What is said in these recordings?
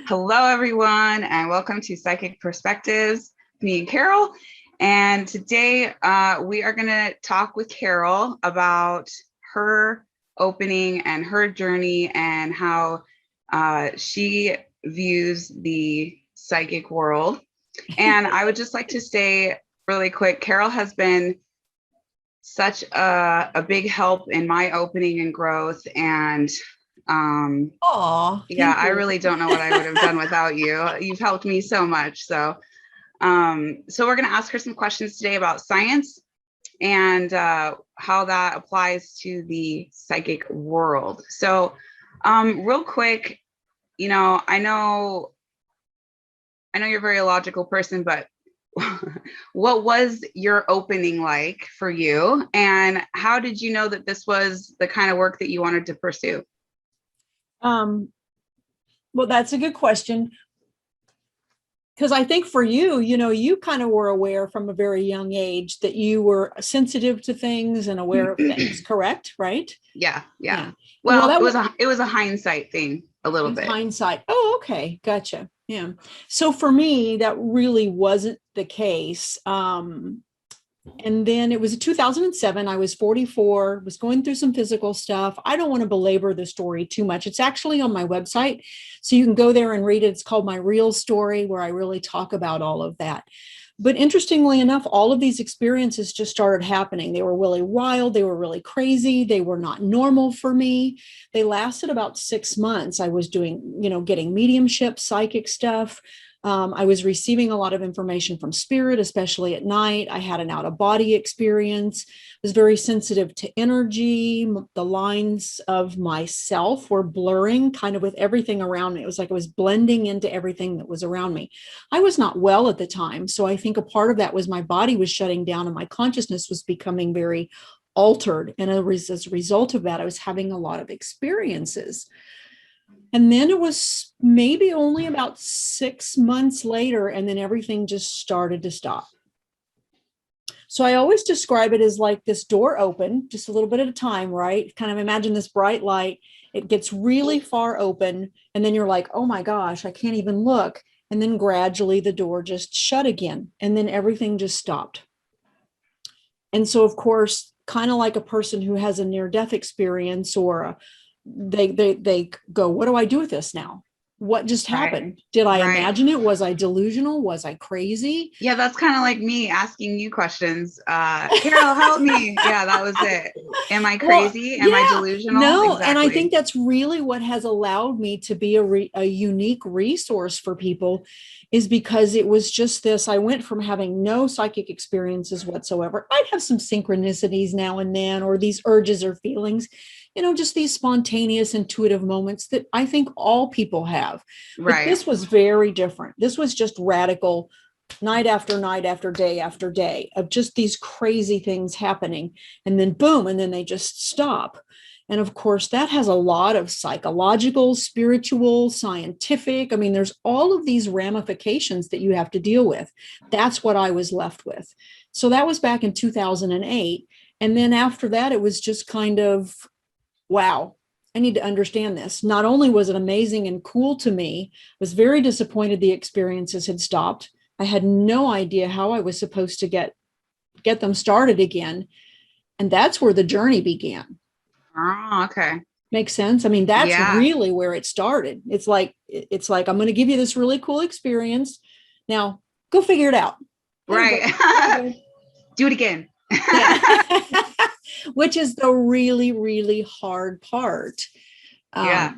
Hello, everyone, and welcome to Psychic Perspectives. Me and Carol. And today we are going to talk with Carol about her opening and her journey and how she views the psychic world. And I would just like to say really quick, Carol has been such a big help in my opening and growth. And Oh, yeah, I really don't know what I would have done without you. You've helped me so much. So we're going to ask her some questions today about science and how that applies to the psychic world. So real quick, I know you're a very logical person, but what was your opening like for you? And how did you know that this was the kind of work that you wanted to pursue? Well, that's a good question. Because I think for you, you kind of were aware from a very young age that you were sensitive to things and aware of things, correct? Right? Yeah. Well, Well, it was a hindsight thing a little bit. Hindsight. Oh, okay. Gotcha. Yeah. So for me, that really wasn't the case. And then it was 2007. I was 44, was going through some physical stuff. I don't want to belabor the story too much. It's actually on my website. So you can go there and read it. It's called My Real Story, where I really talk about all of that. But interestingly enough, all of these experiences just started happening. They were really wild. They were really crazy. They were not normal for me. They lasted about 6 months. I was doing, getting mediumship, psychic stuff. I was receiving a lot of information from spirit, especially at night. I had an out of body experience, was very sensitive to energy. The lines of myself were blurring kind of with everything around me. It was like I was blending into everything that was around me. I was not well at the time. So I think a part of that was my body was shutting down and my consciousness was becoming very altered. And as a result of that, I was having a lot of experiences. And then it was maybe only about 6 months later, and then everything just started to stop. So I always describe it as like this door open, just a little bit at a time, right? Kind of imagine this bright light. It gets really far open, and then you're like, oh my gosh, I can't even look. And then gradually the door just shut again, and then everything just stopped. And so, of course, kind of like a person who has a near-death experience or they go, what do I do with this now? What just happened? Did I imagine it? Was I delusional? Was I crazy? Yeah, that's kind of like me asking you questions. Carol, help me. Yeah, that was it. Am I crazy? Am I delusional? No, exactly. And I think that's really what has allowed me to be a unique resource for people, is because it was just this. I went from having no psychic experiences whatsoever. I'd have some synchronicities now and then, or these urges or feelings, just these spontaneous, intuitive moments that I think all people have. But this was very different. This was just radical, night after night after day of just these crazy things happening. And then boom, and then they just stop. And of course, that has a lot of psychological, spiritual, scientific. I mean, there's all of these ramifications that you have to deal with. That's what I was left with. So that was back in 2008. And then after that, it was just kind of, wow, I need to understand this. Not only was it amazing and cool to me, I was very disappointed the experiences had stopped. I had no idea how I was supposed to get them started again. And that's where the journey began. Oh, okay. Makes sense. I mean, that's really where it started. It's like, I'm going to give you this really cool experience. Now go figure it out. Right. Do it again. Which is the really, really hard part. Yeah.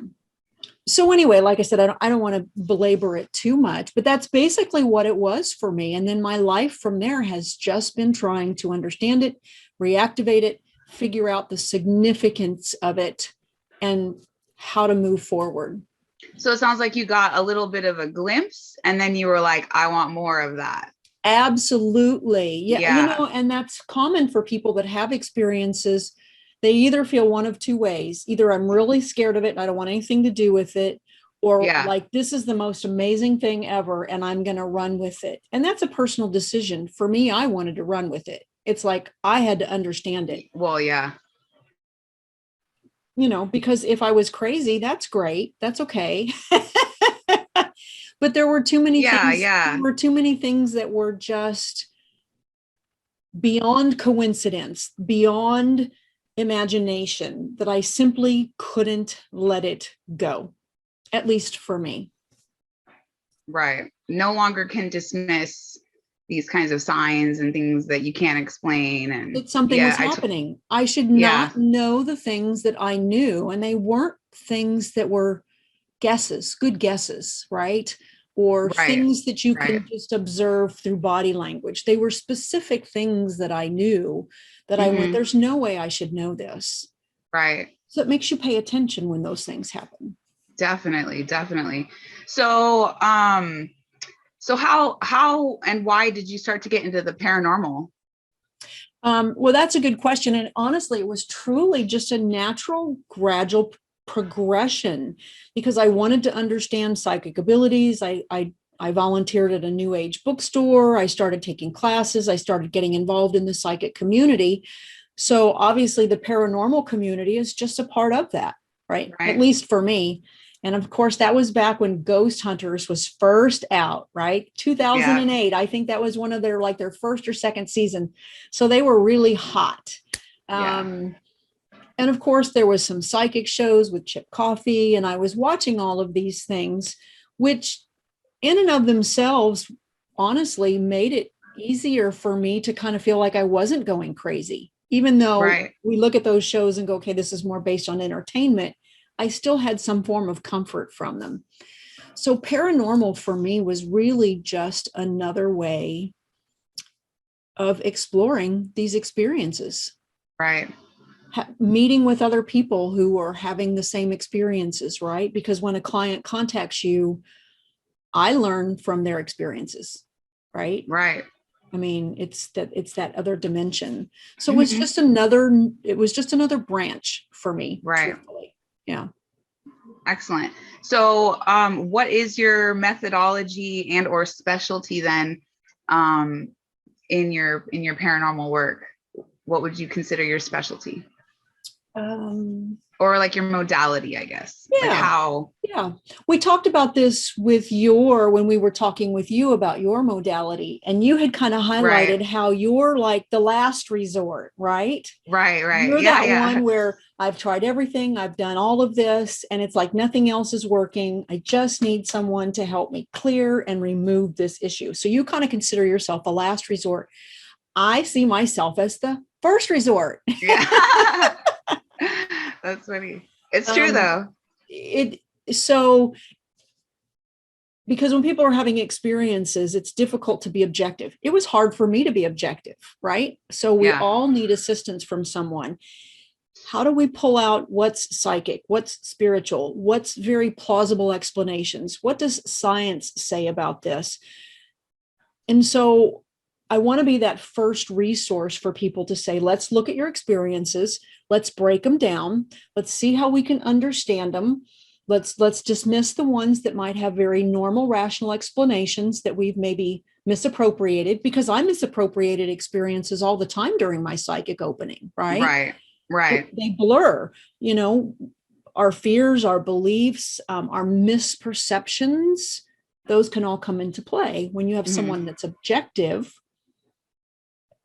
So anyway, like I said, I don't want to belabor it too much, but that's basically what it was for me. And then my life from there has just been trying to understand it, reactivate it, figure out the significance of it, and how to move forward. So it sounds like you got a little bit of a glimpse, and then you were like, I want more of that. Absolutely. Yeah. And that's common for people that have experiences. They either feel one of two ways. Either I'm really scared of it and I don't want anything to do with it, or like, this is the most amazing thing ever and I'm going to run with it. And that's a personal decision. For me, I wanted to run with it. It's like I had to understand it. Well, yeah. Because if I was crazy, that's great. That's okay. But there were too many Yeah, things. yeah. There were too many things that were just beyond coincidence, beyond imagination, that I simply couldn't let it go, at least for me. Right. No longer can dismiss these kinds of signs and things that you can't explain. And That something was happening. I should not know the things that I knew, and they weren't things that were guesses, good guesses, right? Or things that you can just observe through body language. They were specific things that I knew that I went, there's no way I should know this. Right. So it makes you pay attention when those things happen. Definitely, definitely. So, so how and why did you start to get into the paranormal? Well, that's a good question. And honestly, it was truly just a natural, gradual progression, because I wanted to understand psychic abilities. I volunteered at a new age bookstore. I started taking classes. I started getting involved in the psychic community. So obviously the paranormal community is just a part of that, right? At least for me. And of course, that was back when Ghost Hunters was first out, right? 2008. I think that was one of their first or second season. So they were really hot. And of course, there was some psychic shows with Chip Coffey, and I was watching all of these things, which in and of themselves, honestly, made it easier for me to kind of feel like I wasn't going crazy. Even though we look at those shows and go, okay, this is more based on entertainment, I still had some form of comfort from them. So paranormal for me was really just another way of exploring these experiences. Right. Meeting with other people who are having the same experiences, right? Because when a client contacts you, I learn from their experiences, right? Right. I mean, it's that other dimension. So it was just another branch for me. Right. Truthfully. Yeah. Excellent. So, what is your methodology and or specialty then, in your paranormal work? What would you consider your specialty? Or like your modality, I guess. Yeah. Like how? Yeah. We talked about this when we were talking with you about your modality, and you had kind of highlighted how you're like the last resort, right? Right. You're that one where I've tried everything, I've done all of this, and it's like nothing else is working. I just need someone to help me clear and remove this issue. So you kind of consider yourself a last resort. I see myself as the first resort. Yeah. That's funny. It's true though. Because when people are having experiences, it's difficult to be objective. It was hard for me to be objective, right? So we all need assistance from someone. How do we pull out what's psychic, what's spiritual, what's very plausible explanations? What does science say about this? And so I want to be that first resource for people to say, let's look at your experiences. Let's break them down. Let's see how we can understand them. Let's dismiss the ones that might have very normal, rational explanations that we've maybe misappropriated, because I misappropriated experiences all the time during my psychic opening, right? Right. They blur, our fears, our beliefs, our misperceptions. Those can all come into play when you have someone that's objective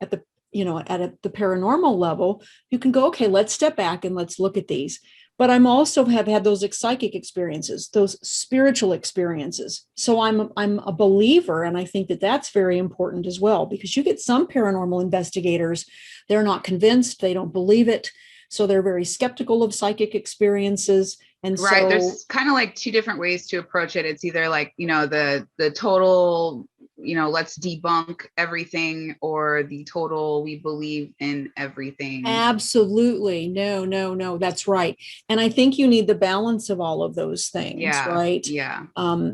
at the paranormal level. You can go, okay, let's step back and let's look at these. But I'm also have had those psychic experiences, those spiritual experiences. So I'm a believer, and I think that that's very important as well, because you get some paranormal investigators, they're not convinced, they don't believe it, so they're very skeptical of psychic experiences. And so there's kind of like two different ways to approach it. It's either like, the total, let's debunk everything, or the total, we believe in everything. Absolutely. No, that's right. And I think you need the balance of all of those things, right? Yeah.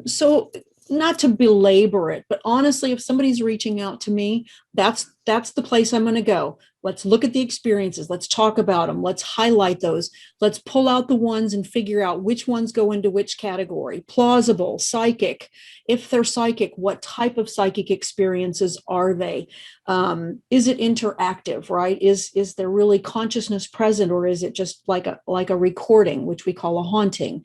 So not to belabor it, but honestly, if somebody's reaching out to me, that's the place I'm going to go. Let's look at the experiences. Let's talk about them. Let's highlight those. Let's pull out the ones and figure out which ones go into which category. Plausible, psychic. If they're psychic, what type of psychic experiences are they? Is it interactive, right? Is there really consciousness present, or is it just like a recording, which we call a haunting?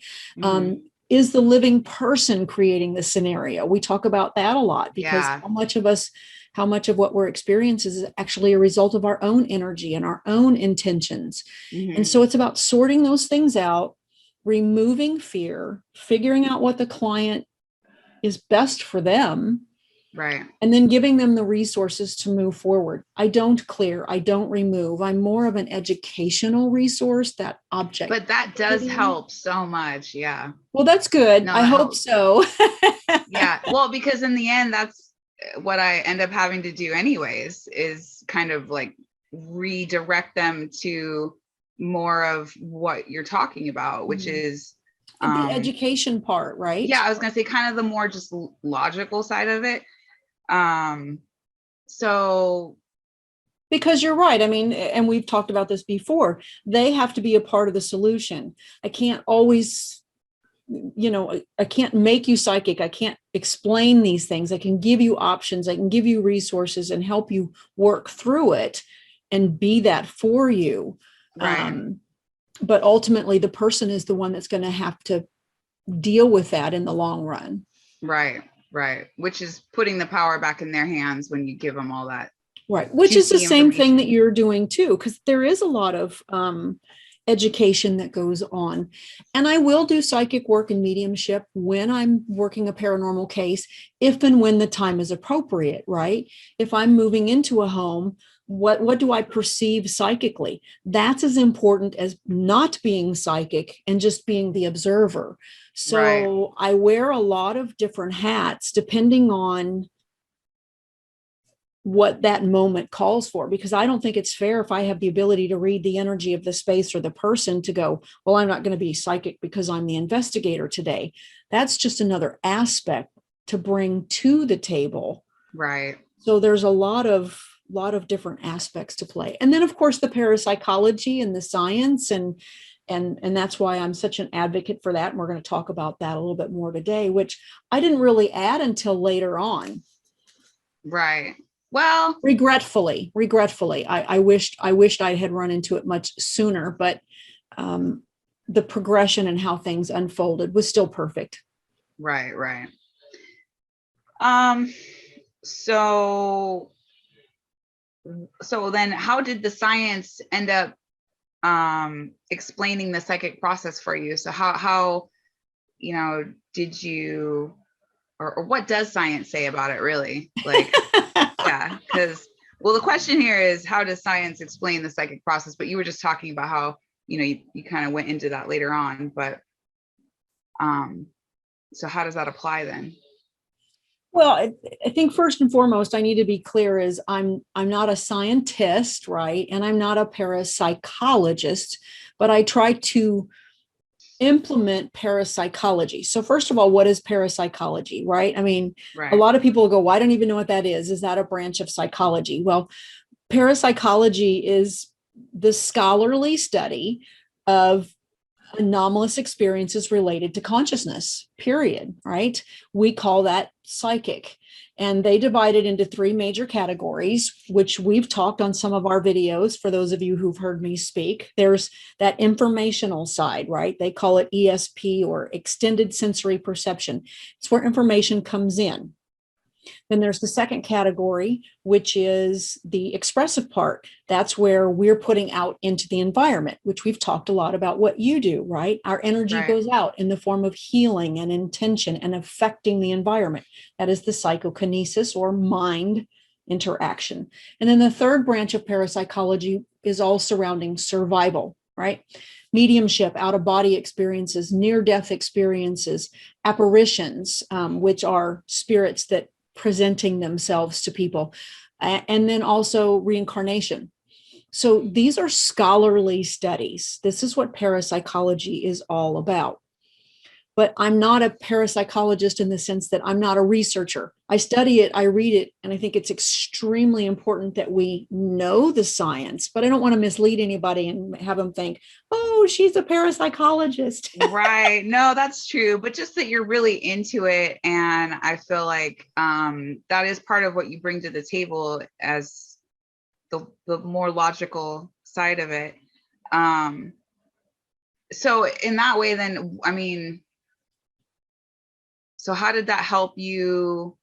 is the living person creating the scenario? We talk about that a lot because Yeah. how much of what we're experiencing is actually a result of our own energy and our own intentions. And so it's about sorting those things out, removing fear, figuring out what the client is best for them, Right. and then giving them the resources to move forward. I don't clear, I don't remove. I'm more of an educational resource, that object. But that does help so much. Yeah. Well, that's good. No, I that hope helps. so. Yeah. Well, because in the end, that's what I end up having to do anyways, is kind of like redirect them to more of what you're talking about, which is the education part, right? Yeah, I was gonna say kind of the more just logical side of it. So because you're right. I mean, and we've talked about this before, they have to be a part of the solution. I can't always, I can't make you psychic. I can't explain these things. I can give you options. I can give you resources and help you work through it and be that for you. right. But ultimately, the person is the one that's going to have to deal with that in the long run. Right. Which is putting the power back in their hands when you give them all that. Right. Which is the same thing that you're doing too, because there is a lot of education that goes on. And I will do psychic work and mediumship when I'm working a paranormal case, if and when the time is appropriate, right? If I'm moving into a home, what do I perceive psychically? That's as important as not being psychic and just being the observer. So right. I wear a lot of different hats depending on what that moment calls for, because I don't think it's fair if I have the ability to read the energy of the space or the person to go, well, I'm not going to be psychic because I'm the investigator today. That's just another aspect to bring to the table. Right. So there's a lot of different aspects to play. And then of course the parapsychology and the science, and that's why I'm such an advocate for that. And we're going to talk about that a little bit more today, which I didn't really add until later on. Right. Well, regretfully, I wished I had run into it much sooner, but the progression and how things unfolded was still perfect. Right. So then how did the science end up explaining the psychic process for you? So how did you, or what does science say about it really? Like, yeah, because the question here is, how does science explain the psychic process? But you were just talking about how, you kind of went into that later on, but so how does that apply then? Well, I think first and foremost, I need to be clear is I'm not a scientist, right? And I'm not a parapsychologist, but I try to implement parapsychology. So first of all, what is parapsychology, right? I mean, right. A lot of people go, well, I don't even know what that is. Is that a branch of psychology? Well, parapsychology is the scholarly study of anomalous experiences related to consciousness, period, right? We call that psychic. And they divide it into three major categories, which we've talked on some of our videos for those of you who've heard me speak. There's that informational side, right? They call it ESP, or extended sensory perception. It's where information comes in. Then there's the second category, which is the expressive part. That's where we're putting out into the environment, which we've talked a lot about what you do, right? Our energy right. goes out in the form of healing and intention and affecting the environment. That is the psychokinesis, or mind interaction. And then the third branch of parapsychology is all surrounding survival, right? Mediumship, out-of-body experiences, near-death experiences, apparitions, which are spirits that presenting themselves to people, and then also reincarnation. So these are scholarly studies. This is what parapsychology is all about. But I'm not a parapsychologist in the sense that I'm not a researcher. I study it, I read it, and I think it's extremely important that we know the science, but I don't want to mislead anybody and have them think, oh, she's a parapsychologist. Right. No, that's true. But just that you're really into it. And I feel like that is part of what you bring to the table as the more logical side of it. So in that way, then, I mean, So how did that help you,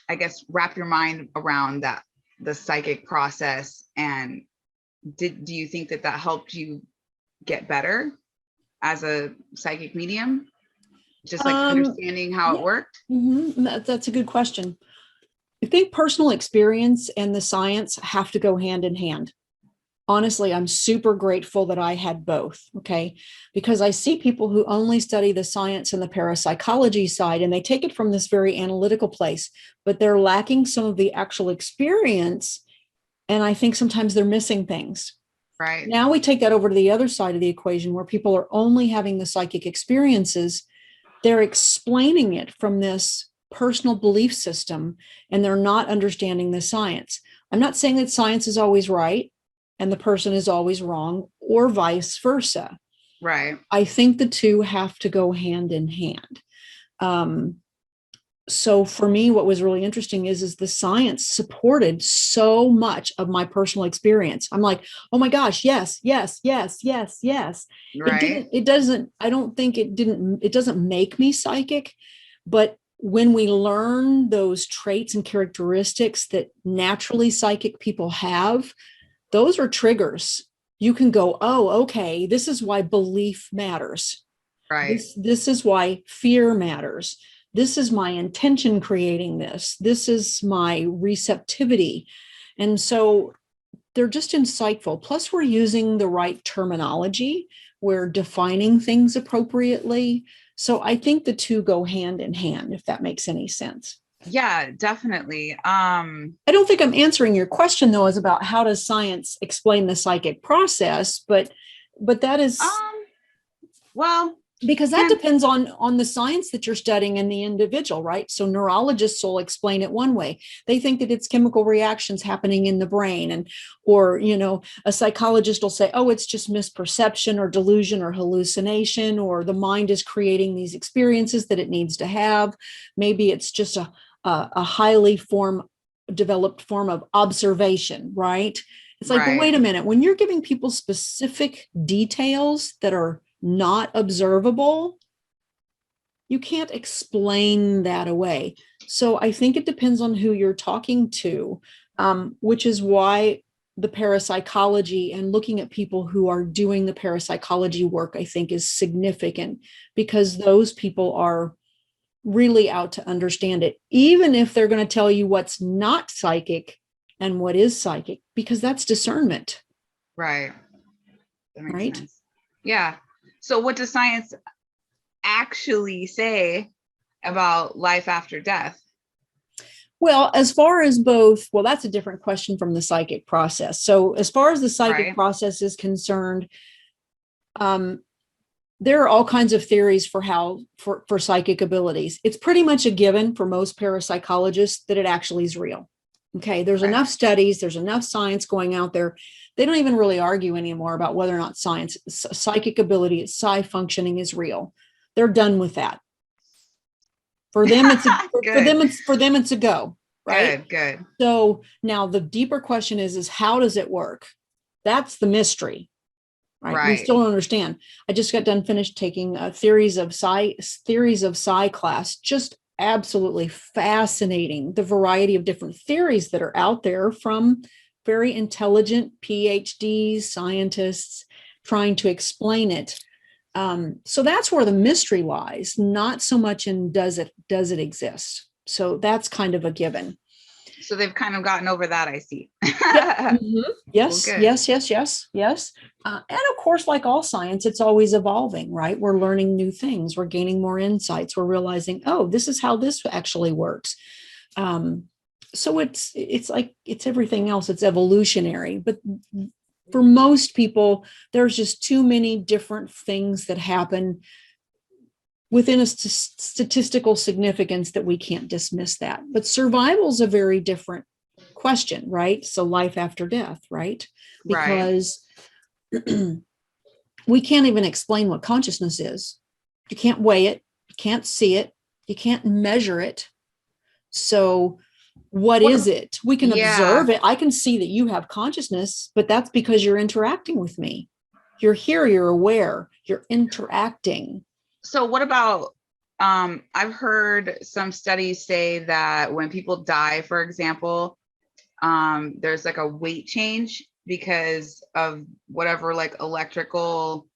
I guess, wrap your mind around that, the psychic process? And do you think that helped you get better as a psychic medium? Just like understanding how it worked? That's a good question. I think personal experience and the science have to go hand in hand. Honestly, I'm super grateful that I had both, okay? Because I see people who only study the science and the parapsychology side, and they take it from this very analytical place, but they're lacking some of the actual experience. And I think sometimes they're missing things. Right. Now we take that over to the other side of the equation where people are only having the psychic experiences. They're explaining it from this personal belief system, and they're not understanding the science. I'm not saying that science is always right and the person is always wrong, or vice versa. Right. I think the two have to go hand in hand. So for me, what was really interesting is the science supported so much of my personal experience. I'm like, oh my gosh, yes, yes, yes, yes, yes. Right. It doesn't make me psychic, but when we learn those traits and characteristics that naturally psychic people have, those are triggers. You can go, oh, okay, this is why belief matters. Right. This is why fear matters. This is my intention creating this. This is my receptivity. And so they're just insightful. Plus, we're using the right terminology. We're defining things appropriately. So I think the two go hand in hand, if that makes any sense. Yeah, definitely. I don't think I'm answering your question, though, is about how does science explain the psychic process, but that is well, because that depends on the science that you're studying and the individual, right? So neurologists will explain it one way. They think that it's chemical reactions happening in the brain, or a psychologist will say, oh, it's just misperception or delusion or hallucination, or the mind is creating these experiences that it needs to have. Maybe it's just a highly developed form of observation, right? It's like, well, wait a minute, when you're giving people specific details that are not observable, you can't explain that away. So I think it depends on who you're talking to, which is why the parapsychology and looking at people who are doing the parapsychology work, I think, is significant, because those people are really out to understand it, even if they're going to tell you what's not psychic and what is psychic, because that's discernment. Right. That makes right? sense. Yeah. So what does science actually say about life after death? Well, as far as both, well, that's a different question from the psychic process. So as far as the psychic process is concerned, there are all kinds of theories for psychic abilities. It's pretty much a given for most parapsychologists that it actually is real. Okay, there's enough studies, there's enough science going out there. They don't even really argue anymore about whether or not psychic ability, psi functioning is real. They're done with that. For them, it's a go, right? Good. So now the deeper question is how does it work? That's the mystery. Right. We still don't understand. I just got done finished taking theories of psi class. Just absolutely fascinating. The variety of different theories that are out there from very intelligent PhDs, scientists trying to explain it. So that's where the mystery lies, not so much in does it exist. So that's kind of a given. So they've kind of gotten over that, I see. Yes, well, yes. And of course, like all science, it's always evolving, right? We're learning new things. We're gaining more insights. We're realizing, oh, this is how this actually works. So it's like, it's everything else. It's evolutionary. But for most people, there's just too many different things that happen within a statistical significance that we can't dismiss that. But survival is a very different question, right? So life after death, right? Because we can't even explain what consciousness is. You can't weigh it. You can't see it. You can't measure it. So what is it? We can observe it. I can see that you have consciousness, but that's because you're interacting with me. You're here, you're aware, you're interacting. So what about, I've heard some studies say that when people die, for example, there's like a weight change because of whatever, like electrical.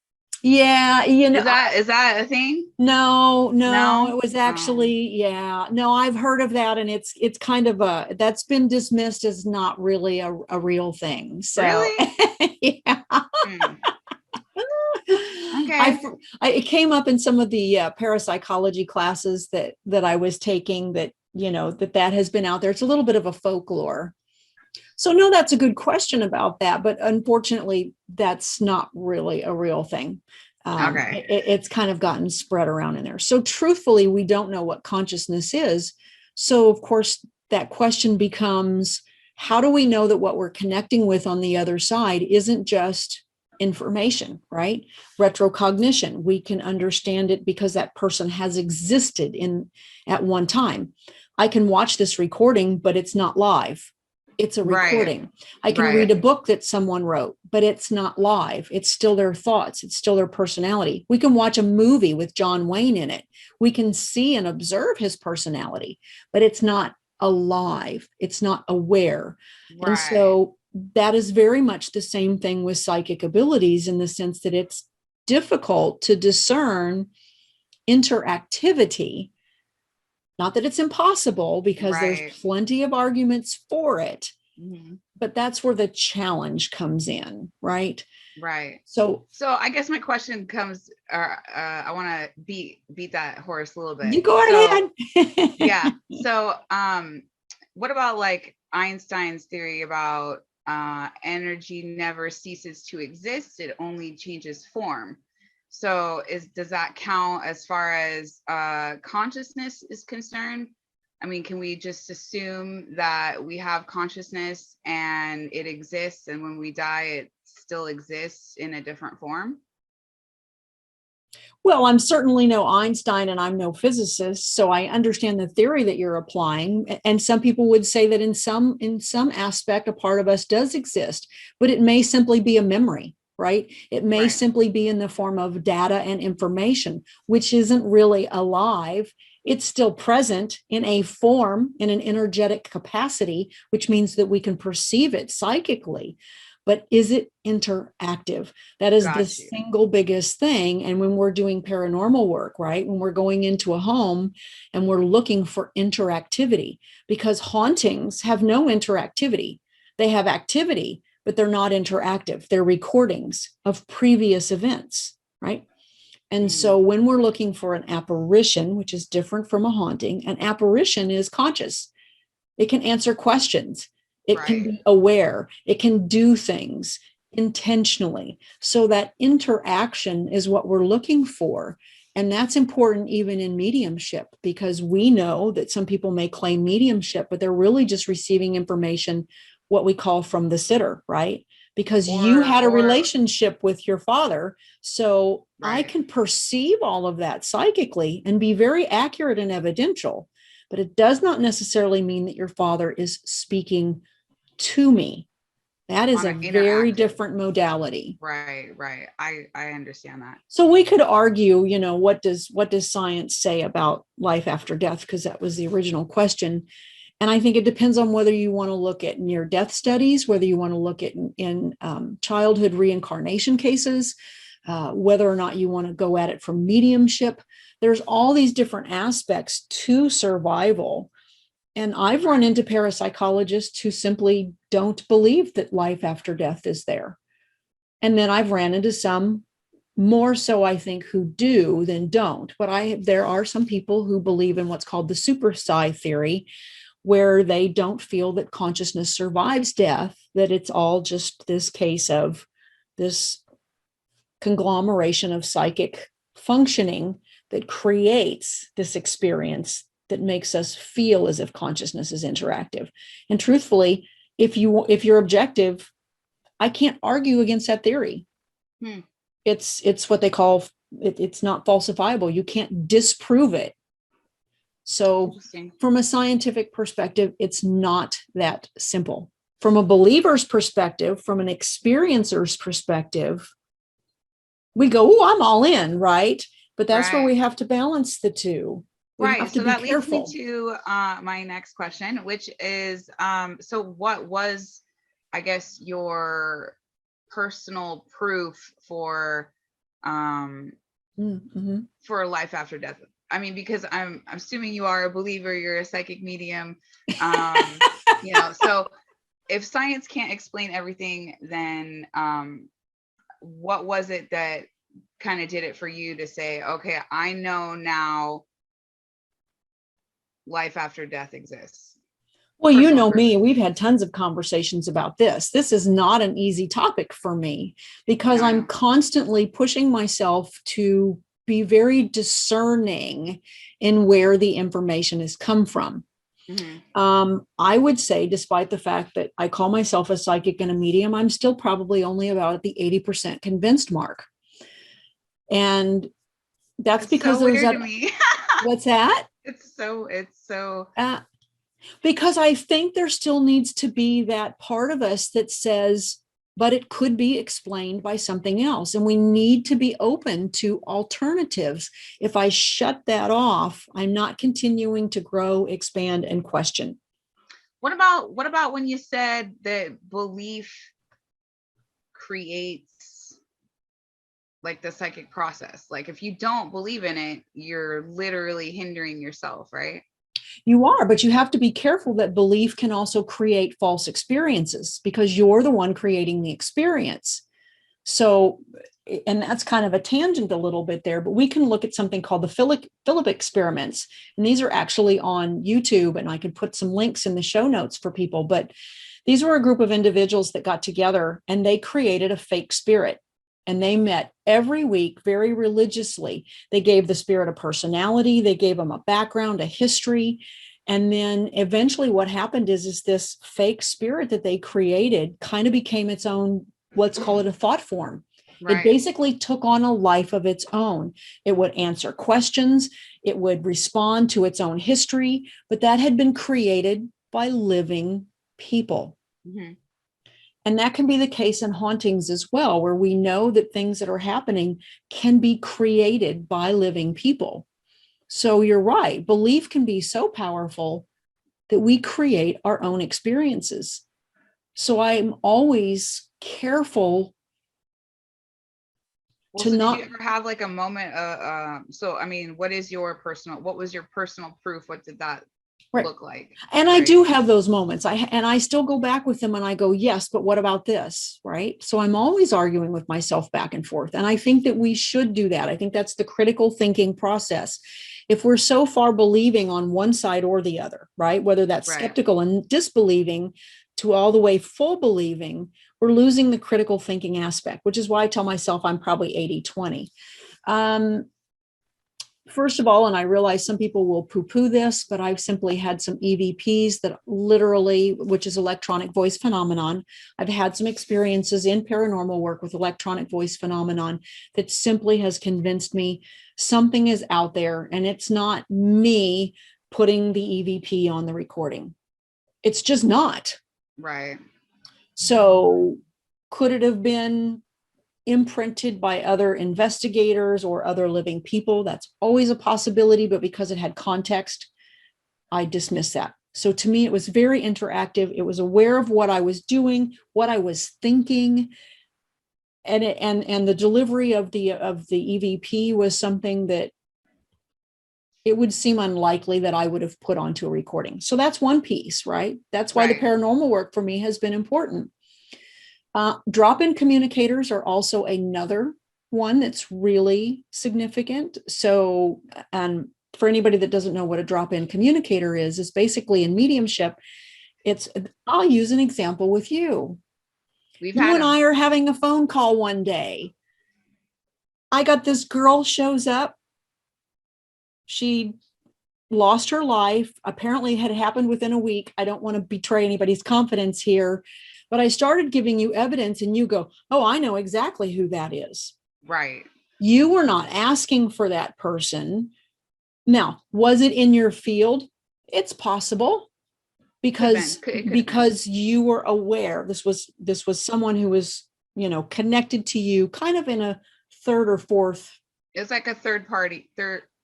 Yeah, Is that a thing? no, No. it was actually, yeah, no, I've heard of that, and it's kind of that's been dismissed as not really a real thing. So Really? yeah. Hmm. Okay. It came up in some of the parapsychology classes that I was taking, that that has been out there. It's a little bit of a folklore. So no, that's a good question about that, but unfortunately, that's not really a real thing. Okay. It's kind of gotten spread around in there. So truthfully, we don't know what consciousness is. So of course, that question becomes, how do we know that what we're connecting with on the other side isn't just information, right? Retrocognition. We can understand it because that person has existed at one time. I can watch this recording, but it's not live. It's a Right. recording. I can read Right. a book that someone wrote, but it's not live. It's still their thoughts. It's still their personality. We can watch a movie with John Wayne in it. We can see and observe his personality, but it's not alive. It's not aware. And Right. so that is very much the same thing with psychic abilities, in the sense that it's difficult to discern interactivity. Not that it's impossible, because there's Right. plenty of arguments for it, Hmm. but that's where the challenge comes in, right? Right. So So I guess my question comes, I want to beat that horse a little bit. you go So ahead. yeah. So what about like Einstein's theory about energy never ceases to exist, it only changes form. So does that count as far as consciousness is concerned? I mean, can we just assume that we have consciousness and it exists, and when we die it still exists in a different form? Well, I'm certainly no Einstein, and I'm no physicist, so I understand the theory that you're applying. And some people would say that in some aspect, a part of us does exist, but it may simply be a memory, right? It may Right. simply be in the form of data and information, which isn't really alive. It's still present in a form, in an energetic capacity, which means that we can perceive it psychically. But is it interactive? That is the Got you. single biggest thing. And when we're doing paranormal work, right, when we're going into a home and we're looking for interactivity, because hauntings have no interactivity. They have activity, but they're not interactive. They're recordings of previous events, right? And so Mm. when we're looking for an apparition, which is different from a haunting, an apparition is conscious. It can answer questions. It can Right. be aware. It can do things intentionally. So that interaction is what we're looking for. And that's important even in mediumship, because we know that some people may claim mediumship, but they're really just receiving information, what we call from the sitter, right? Because you had a Or relationship with your father. So I right. can perceive all of that psychically and be very accurate and evidential, but it does not necessarily mean that your father is speaking to me. That is On a an very interactive. different modality. Right, right. I understand that. So we could argue, what does science say about life after death? Because that was the original question. And I think it depends on whether you want to look at near death studies, whether you want to look at in childhood reincarnation cases, whether or not you want to go at it from mediumship. There's all these different aspects to survival. And I've run Right. into parapsychologists who simply don't believe that life after death is there. And then I've ran into some, more so I think, who do than don't. But there are some people who believe in what's called the super psi theory, where they don't feel that consciousness survives death, that it's all just this case of this conglomeration of psychic functioning that creates this experience that makes us feel as if consciousness is interactive. And truthfully, if you're objective, I can't argue against that theory. Hmm. It's what they call it's not falsifiable. You can't disprove it. So Interesting. from a scientific perspective, it's not that simple. From a believer's perspective, from an experiencer's perspective, we go, oh, I'm all in, right? but that's where Right. we have to balance the two. We Right. have to So be that leads me careful. to my next question, which is so what was, I guess, your personal proof um Mm-hmm. for life after death? I mean, because I'm assuming you are a believer, you're a psychic medium. Um, so if science can't explain everything, then what was it that kind of did it for you to say, okay, I know now life after death exists? Well, you Personal know proof. me, we've had tons of conversations about this. This is not an easy topic for me because No, I I'm know. constantly pushing myself to be very discerning in where the information has come from. Hmm. I would say, despite the fact that I call myself a psychic and a medium, I'm still probably only about at the 80% convinced mark. And that's It's because so there's weird to that. me. What's that? It's so Uh, because I think there still needs to be that part of us that says, but it could be explained by something else. And we need to be open to alternatives. If I shut that off, I'm not continuing to grow, expand, and question. what about when you said that belief creates like the psychic process? Like if you don't believe in it, you're literally hindering yourself, right? You are, but you have to be careful that belief can also create false experiences because you're the one creating the experience. So, and that's kind of a tangent a little bit there, but we can look at something called the Philip experiments. And these are actually on YouTube, and I could put some links in the show notes for people. But these were a group of individuals that got together and they created a fake spirit. And they met every week very religiously. They gave the spirit a personality, they gave them a background, a history. And then eventually what happened is this fake spirit that they created kind of became its own, let's call it a thought form. It Right. basically took on a life of its own. It would answer questions, it would respond to its own history, but that had been created by living people. Hmm. And that can be the case in hauntings as well, where we know that things that are happening can be created by living people. So you're right. Belief can be so powerful that we create our own experiences. So I'm always careful Well, to so did you not. ever have like a moment so I mean, what was your personal proof? What did that Right. look like? And I Right. do have those moments. I still go back with them and I go, yes, but what about this? Right. So I'm always arguing with myself back and forth. And I think that we should do that. I think that's the critical thinking process. If we're so far believing on one side or the other, right, whether that's Right. skeptical and disbelieving to all the way full believing, we're losing the critical thinking aspect, which is why I tell myself I'm probably 80/20. Um, First of all, and I realize some people will poo-poo this, but I've simply had some EVPs that literally, which is electronic voice phenomenon. I've had some experiences in paranormal work with electronic voice phenomenon that simply has convinced me something is out there and it's not me putting the EVP on the recording. It's just not. Right. So could it have been imprinted by other investigators or other living people? That's always a possibility, but because it had context, I dismiss that. So to me, it was very interactive. It was aware of what I was doing, what I was thinking, and the delivery of the EVP was something that it would seem unlikely that I would have put onto a recording. So that's one piece, right? That's why the Right. paranormal work for me has been important. Drop-in communicators are also another one that's really significant. So, and for anybody that doesn't know what a drop-in communicator is basically in mediumship, I'll use an example with you. We've You had and them. I are having a phone call one day. I got this girl shows up. She lost her life. Apparently, it had happened within a week. I don't want to betray anybody's confidence here, but I started giving you evidence, and you go, "Oh, I know exactly who that is." Right. You were not asking for that person. Now, was it in your field? It's possible Could have been. because It could have been. you were aware. This was someone who was, connected to you kind of in a third or fourth It's like a third party,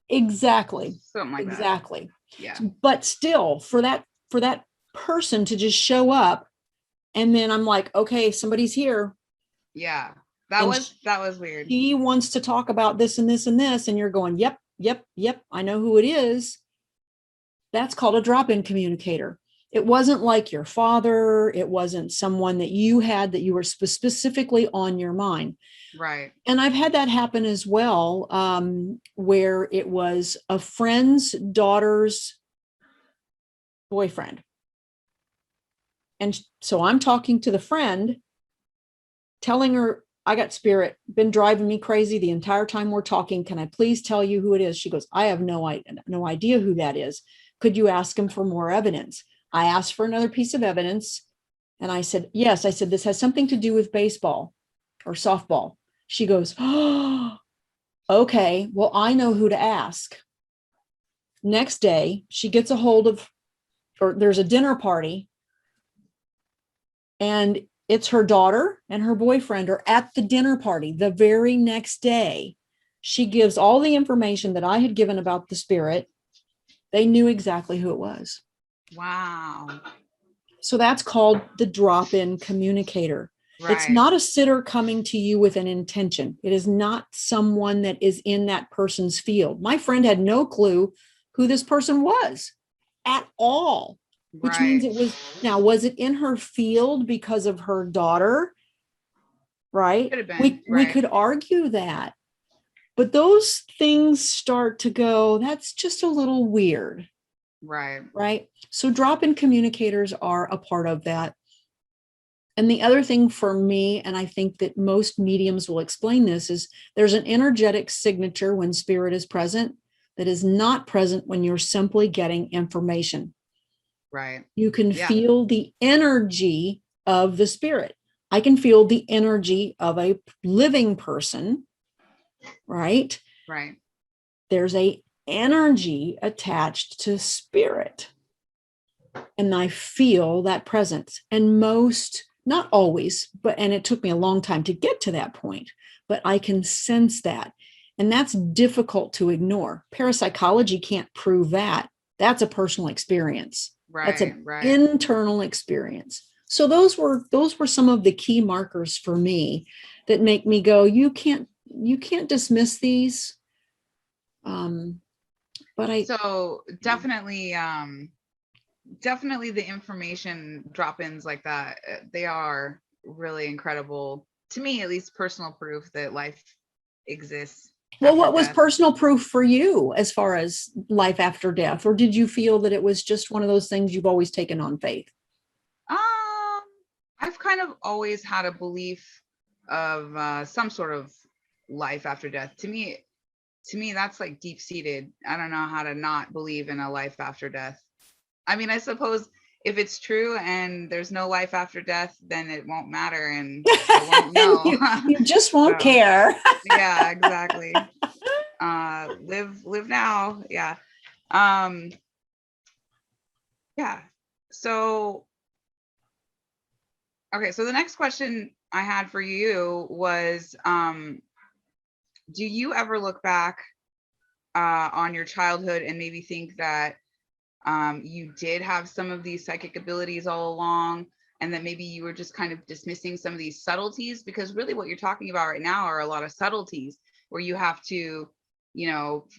Exactly. something like that. Exactly. Yeah. But still, for that person to just show up, and then I'm like, okay, somebody's here. Yeah. That was weird. He wants to talk about this and this and this, and you're going, yep, I know who it is. That's called a drop-in communicator. It wasn't like your father. It wasn't someone that you had that you were specifically on your mind. Right. And I've had that happen as well, where it was a friend's daughter's boyfriend. And so I'm talking to the friend, telling her, I got spirit, been driving me crazy the entire time we're talking. Can I please tell you who it is? She goes, I have no idea who that is. Could you ask him for more evidence? I asked for another piece of evidence. And I said, yes. I said, this has something to do with baseball or softball. She goes, oh, okay, well, I know who to ask. Next day, she gets a hold of, or there's a dinner party, and it's her daughter and her boyfriend are at the dinner party the very next day. She gives all the information that I had given about the spirit. They knew exactly who it was. Wow. So that's called the drop-in communicator. Right. It's not a sitter coming to you with an intention. It is not someone that is in that person's field. My friend had no clue who this person was at all, which means it was, now, was it in her field because of her daughter? Right? Could have been, we could argue that. But those things start to go, that's just a little weird. Right. So drop-in communicators are a part of that. And the other thing for me, and I think that most mediums will explain this, is there's an energetic signature when spirit is present that is not present when you're simply getting information. Right. You can feel the energy of the spirit. I can feel the energy of a living person. Right. Right. There's a energy attached to spirit. And I feel that presence. And most, not always, but, and it took me a long time to get to that point, but I can sense that. And that's difficult to ignore. Parapsychology can't prove that. That's a personal experience. Right. That's an internal experience. So those were some of the key markers for me that make me go, you can't dismiss these. So definitely the information drop-ins like that, they are really incredible to me, at least personal proof that life exists. Well, what was personal proof for you as far as life after death? Or did you feel that it was just one of those things you've always taken on faith? I've kind of always had a belief of some sort of life after death. To me, that's like deep-seated. I don't know how to not believe in a life after death. I mean, I suppose if it's true and there's no life after death, then it won't matter and I won't know. you just won't care. Yeah, exactly. Live now. Yeah. Yeah. So, okay. So the next question I had for you was, do you ever look back on your childhood and maybe think that you did have some of these psychic abilities all along, and that maybe you were just kind of dismissing some of these subtleties? Because really what you're talking about right now are a lot of subtleties where you have to,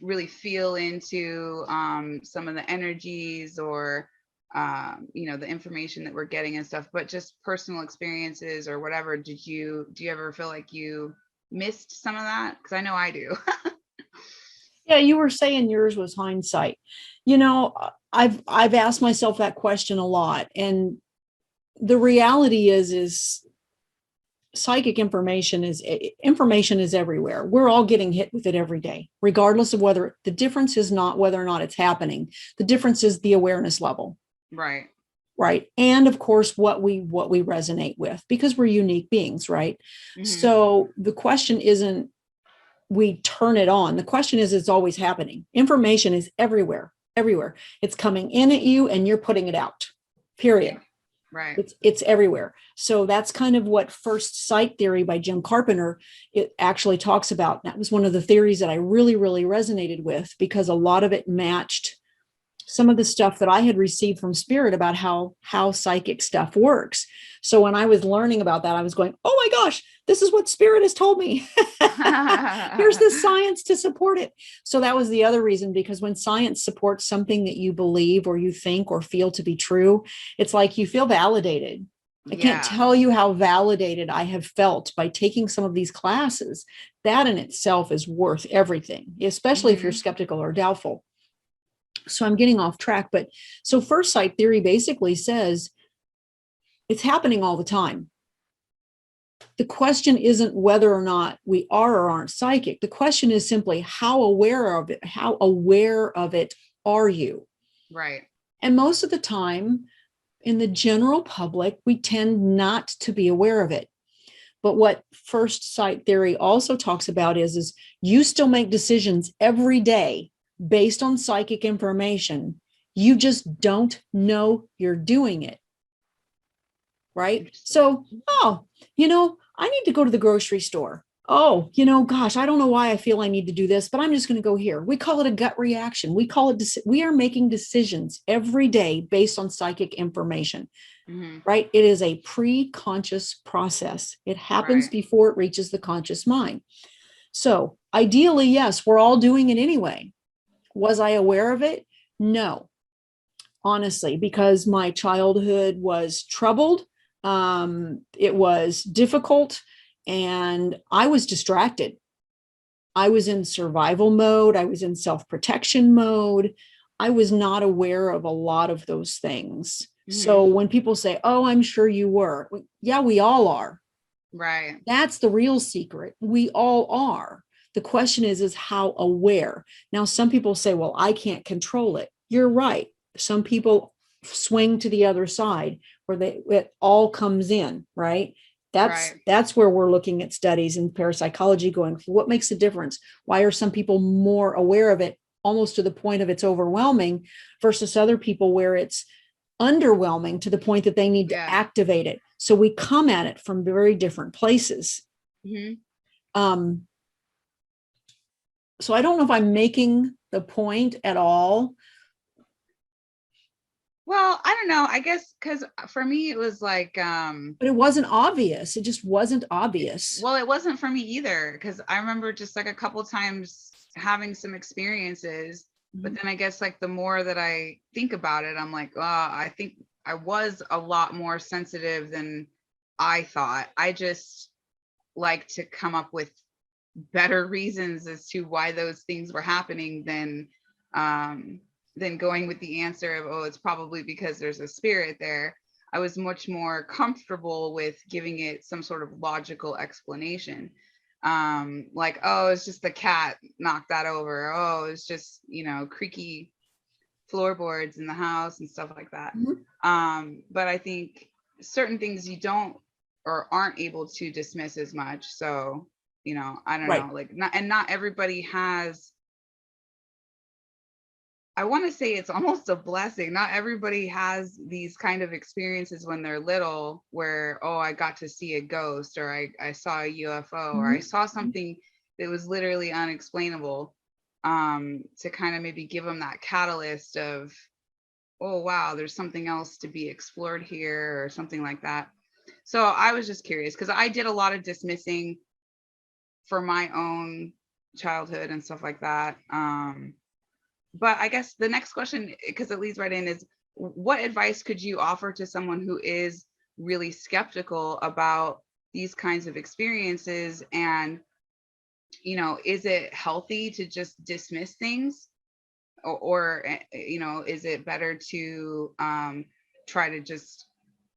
really feel into some of the energies or, the information that we're getting and stuff, but just personal experiences or whatever. Do you ever feel like you missed some of that? Because I know I do. Yeah, you were saying yours was hindsight. I've asked myself that question a lot, and the reality is psychic information is everywhere. We're all getting hit with it every day, regardless of whether the difference is not whether or not it's happening. The difference is the awareness level. Right. Right. And of course, what we resonate with, because we're unique beings, right? Mm-hmm. So the question isn't we turn it on. The question is, it's always happening. Information is everywhere. It's coming in at you and you're putting it out, period. Right. It's everywhere. So that's kind of what first sight theory by Jim Carpenter, it actually talks about. That was one of the theories that I really, really resonated with, because a lot of it matched some of the stuff that I had received from spirit about how psychic stuff works. So when I was learning about that, I was going, oh my gosh, this is what spirit has told me. Here's the science to support it. So that was the other reason, because when science supports something that you believe or you think or feel to be true, it's like you feel validated. I can't tell you how validated I have felt by taking some of these classes. That in itself is worth everything, especially if you're skeptical or doubtful. So I'm getting off track, but so first sight theory basically says it's happening all the time. The question isn't whether or not we are or aren't psychic. The question is simply how aware of it are you? Right. And most of the time in the general public, we tend not to be aware of it. But what first sight theory also talks about is you still make decisions every day based on psychic information. You just don't know you're doing it. Right? So, I need to go to the grocery store. Oh, gosh, I don't know why I feel I need to do this, but I'm just going to go here. We call it a gut reaction. We are making decisions every day based on psychic information. Right? It is a pre-conscious process. It happens before it reaches the conscious mind. So ideally, yes, we're all doing it anyway. Was I aware of it? No, honestly, because my childhood was troubled. It was difficult, and I was distracted. I was in survival mode. I was in self-protection mode. I was not aware of a lot of those things. So when people say, oh, I'm sure you were. Yeah, we all are. Right. That's the real secret. We all are. The question is how aware. Now, some people say, well, I can't control it. You're right. Some people swing to the other side where it all comes in, right? That's where we're looking at studies in parapsychology going, what makes the difference? Why are some people more aware of it, almost to the point of it's overwhelming, versus other people where it's underwhelming to the point that they need to activate it? So we come at it from very different places. So I don't know if I'm making the point at all. Well, I don't know. I guess because for me it was like but it wasn't obvious. It just wasn't obvious. Well, it wasn't for me either, because I remember just like a couple times having some experiences, but then I guess like the more that I think about it, I'm like, I think I was a lot more sensitive than I thought. I just like to come up with better reasons as to why those things were happening than going with the answer of, oh, it's probably because there's a spirit there. I was much more comfortable with giving it some sort of logical explanation. Like, oh, it's just the cat knocked that over. Oh, it's just, creaky floorboards in the house and stuff like that. But I think certain things you don't or aren't able to dismiss as much. So, I don't know, like not everybody has, I want to say it's almost a blessing. Not everybody has these kind of experiences when they're little where, oh, I got to see a ghost, or I saw a UFO, or I saw something that was literally unexplainable, to kind of maybe give them that catalyst of, oh, wow, there's something else to be explored here or something like that. So I was just curious because I did a lot of dismissing for my own childhood and stuff like that. But I guess the next question, because it leads right in, is what advice could you offer to someone who is really skeptical about these kinds of experiences? And, is it healthy to just dismiss things? Or is it better to try to just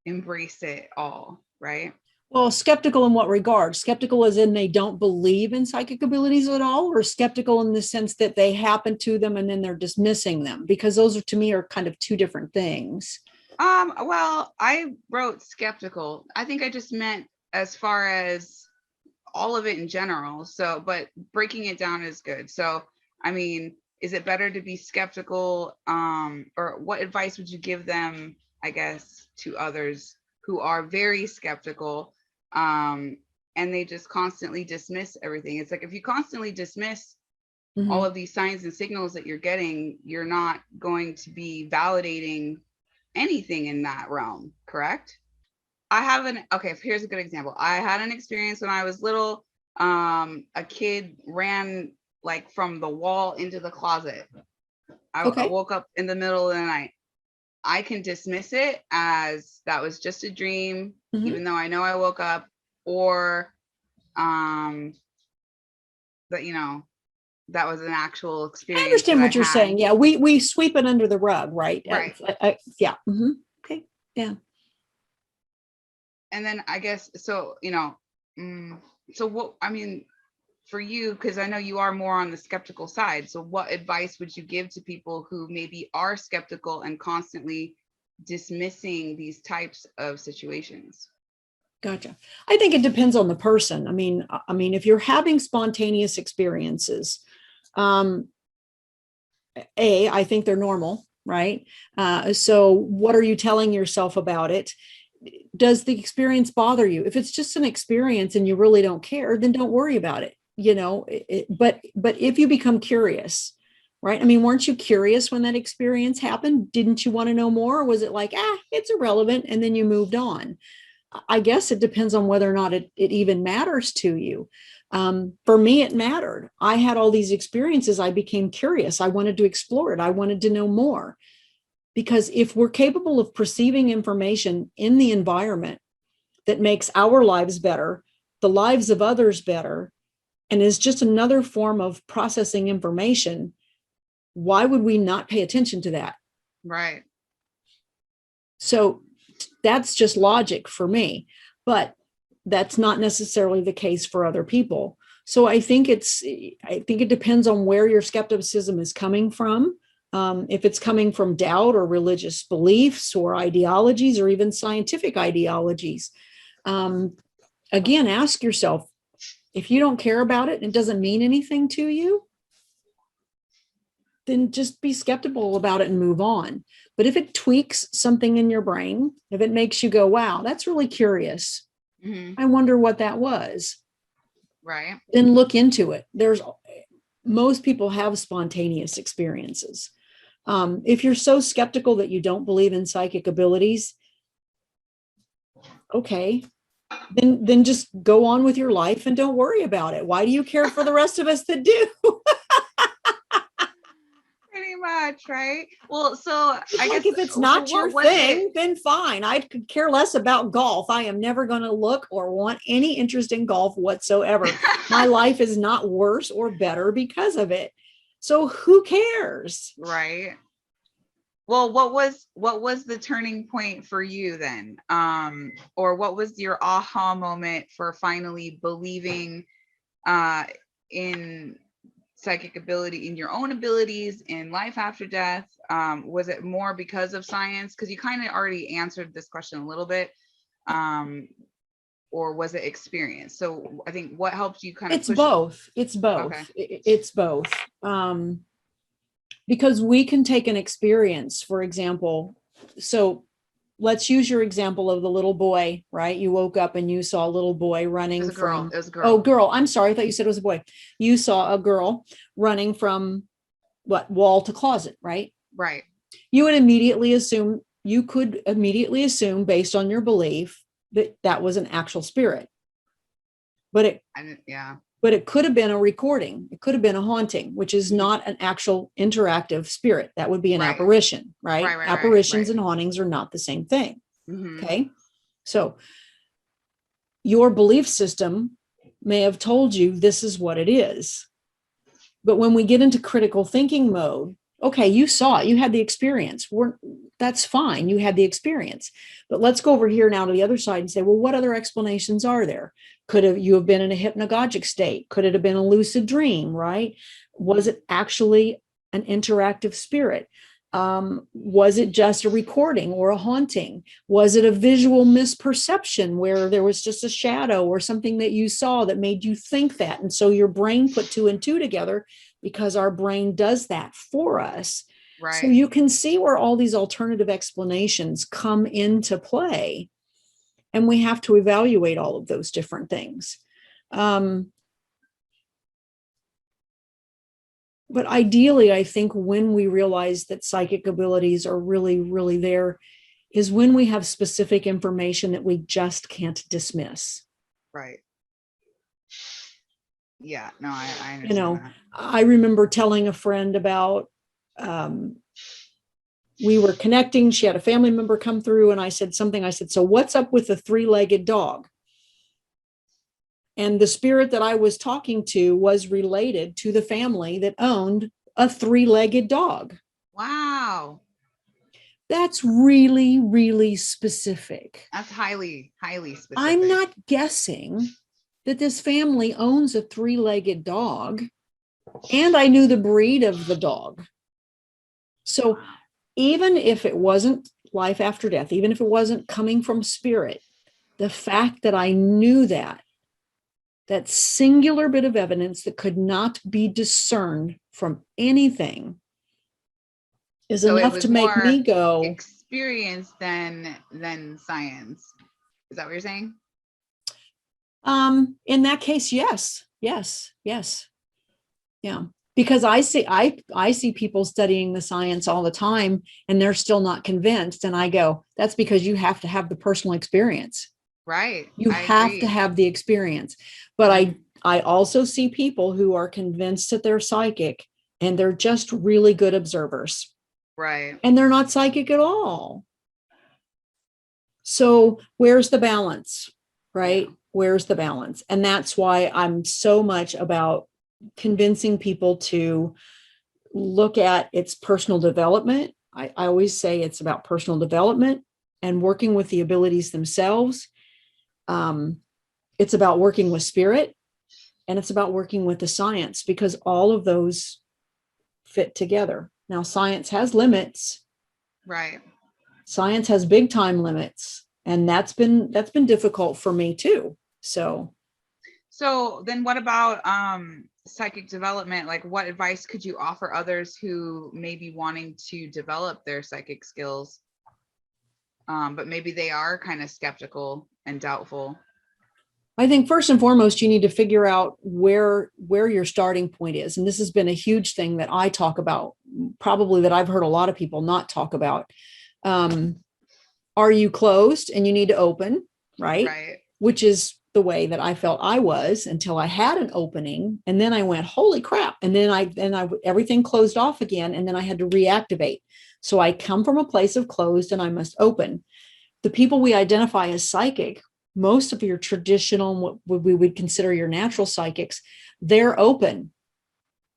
embrace it all, right? Well, skeptical in what regard? Skeptical as in they don't believe in psychic abilities at all, or skeptical in the sense that they happen to them and then they're dismissing them? Because those are, to me, are kind of two different things. Well, I wrote skeptical. I think I just meant as far as all of it in general. So, but breaking it down is good. So, I mean, is it better to be skeptical? Or what advice would you give them I guess, to others who are very skeptical, and they just constantly dismiss everything. It's like if you constantly dismiss all of these signs and signals that you're getting, you're not going to be validating anything in that realm, correct? Okay, here's a good example. I had an experience when I was little. A kid ran like from the wall into the closet. I woke up in the middle of the night. I can dismiss it as that was just a dream, even though I know I woke up, or that, you know, that was an actual experience. I understand what you're saying. Yeah, we sweep it under the rug, right? Right. Yeah. Okay. Yeah. And then I guess, so, you know, so what, I mean, for you, because I know you are more on the skeptical side. So what advice would you give to people who maybe are skeptical and constantly dismissing these types of situations? Gotcha. I think it depends on the person. I mean, if you're having spontaneous experiences, I think they're normal, right? So what are you telling yourself about it? Does the experience bother you? If it's just an experience and you really don't care, then don't worry about it. You know, but if you become curious, right? I mean, weren't you curious when that experience happened? Didn't you want to know more? Or was it like, it's irrelevant, and then you moved on? I guess it depends on whether or not it even matters to you. For me, it mattered. I had all these experiences. I became curious. I wanted to explore it. I wanted to know more. Because if we're capable of perceiving information in the environment that makes our lives better, the lives of others better, and is just another form of processing information, why would we not pay attention to that? Right. So that's just logic for me, but that's not necessarily the case for other people. So I think it depends on where your skepticism is coming from. If it's coming from doubt or religious beliefs or ideologies or even scientific ideologies, again, ask yourself, if you don't care about it and it doesn't mean anything to you, then just be skeptical about it and move on. But if it tweaks something in your brain, if it makes you go, wow, that's really curious, I wonder what that was. Right. Then look into it. Most people have spontaneous experiences. If you're so skeptical that you don't believe in psychic abilities, okay, then just go on with your life and don't worry about it. Why do you care for the rest of us that do? Pretty much, right? Well, so I guess if it's not your thing, then fine. I could care less about golf. I am never going to look or want any interest in golf whatsoever. My life is not worse or better because of it. So who cares? Right. Well, what was the turning point for you then? Or what was your aha moment for finally believing in psychic ability, in your own abilities, in life after death? Was it more because of science? Because you kind of already answered this question a little bit. Or was it experience? So I think what helped you kind of It's both. It's both. Okay. It's both. Because we can take an experience, for example. So let's use your example of the little boy, right? You woke up and you saw a little boy running. It was a girl. From, it was a girl. Oh, girl. I'm sorry. I thought you said it was a boy. You saw a girl running from wall to closet, right? Right. You could immediately assume based on your belief that was an actual spirit. But it could have been a recording. It could have been a haunting, which is not an actual interactive spirit. That would be an apparition, right? Apparitions and hauntings are not the same thing. Okay. So your belief system may have told you this is what it is. But when we get into critical thinking mode, okay, you saw it, you had the experience. That's fine. You had the experience. But let's go over here now to the other side and say, well, what other explanations are there? You have been in a hypnagogic state? Could it have been a lucid dream, right? Was it actually an interactive spirit? Was it just a recording or a haunting? Was it a visual misperception where there was just a shadow or something that you saw that made you think that? And so your brain put two and two together, because our brain does that for us. So Right. you can see where all these alternative explanations come into play. And we have to evaluate all of those different things. But ideally, I think when we realize that psychic abilities are really, really there is when we have specific information that we just can't dismiss. Right. Yeah, no, I You understand know, that. I remember telling a friend about, we were connecting. She had a family member come through, and I said, so what's up with the three-legged dog? And the spirit that I was talking to was related to the family that owned a three-legged dog. Wow. That's really, really specific. That's highly, highly specific. I'm not guessing that this family owns a three-legged dog, and I knew the breed of the dog. So even if it wasn't life after death, even if it wasn't coming from spirit, the fact that I knew that singular bit of evidence that could not be discerned from anything is So enough to make me go experience than science. Is that what you're saying? In that case, yes. Yeah. Because I see people studying the science all the time and they're still not convinced. And I go, that's because you have to have the personal experience. Right. You have to have the experience. But I also see people who are convinced that they're psychic and they're just really good observers. Right. And they're not psychic at all. So where's the balance, right? Yeah. Where's the balance? And that's why I'm so much about convincing people to look at its personal development. I always say it's about personal development and working with the abilities themselves. It's about working with spirit, and it's about working with the science, because all of those fit together. Now, science has limits. Right. Science has big time limits, and that's been difficult for me too. So then what about psychic development? Like, what advice could you offer others who may be wanting to develop their psychic skills, but maybe they are kind of skeptical and doubtful? I think first and foremost, you need to figure out where your starting point is. And this has been a huge thing that I talk about, probably that I've heard a lot of people not talk about. Are you closed and you need to open, right? Right. Which is the way that I felt I was until I had an opening. And then I went, holy crap. And then everything closed off again. And then I had to reactivate. So I come from a place of closed and I must open. The people we identify as psychic, most of your traditional, what we would consider your natural psychics, they're open,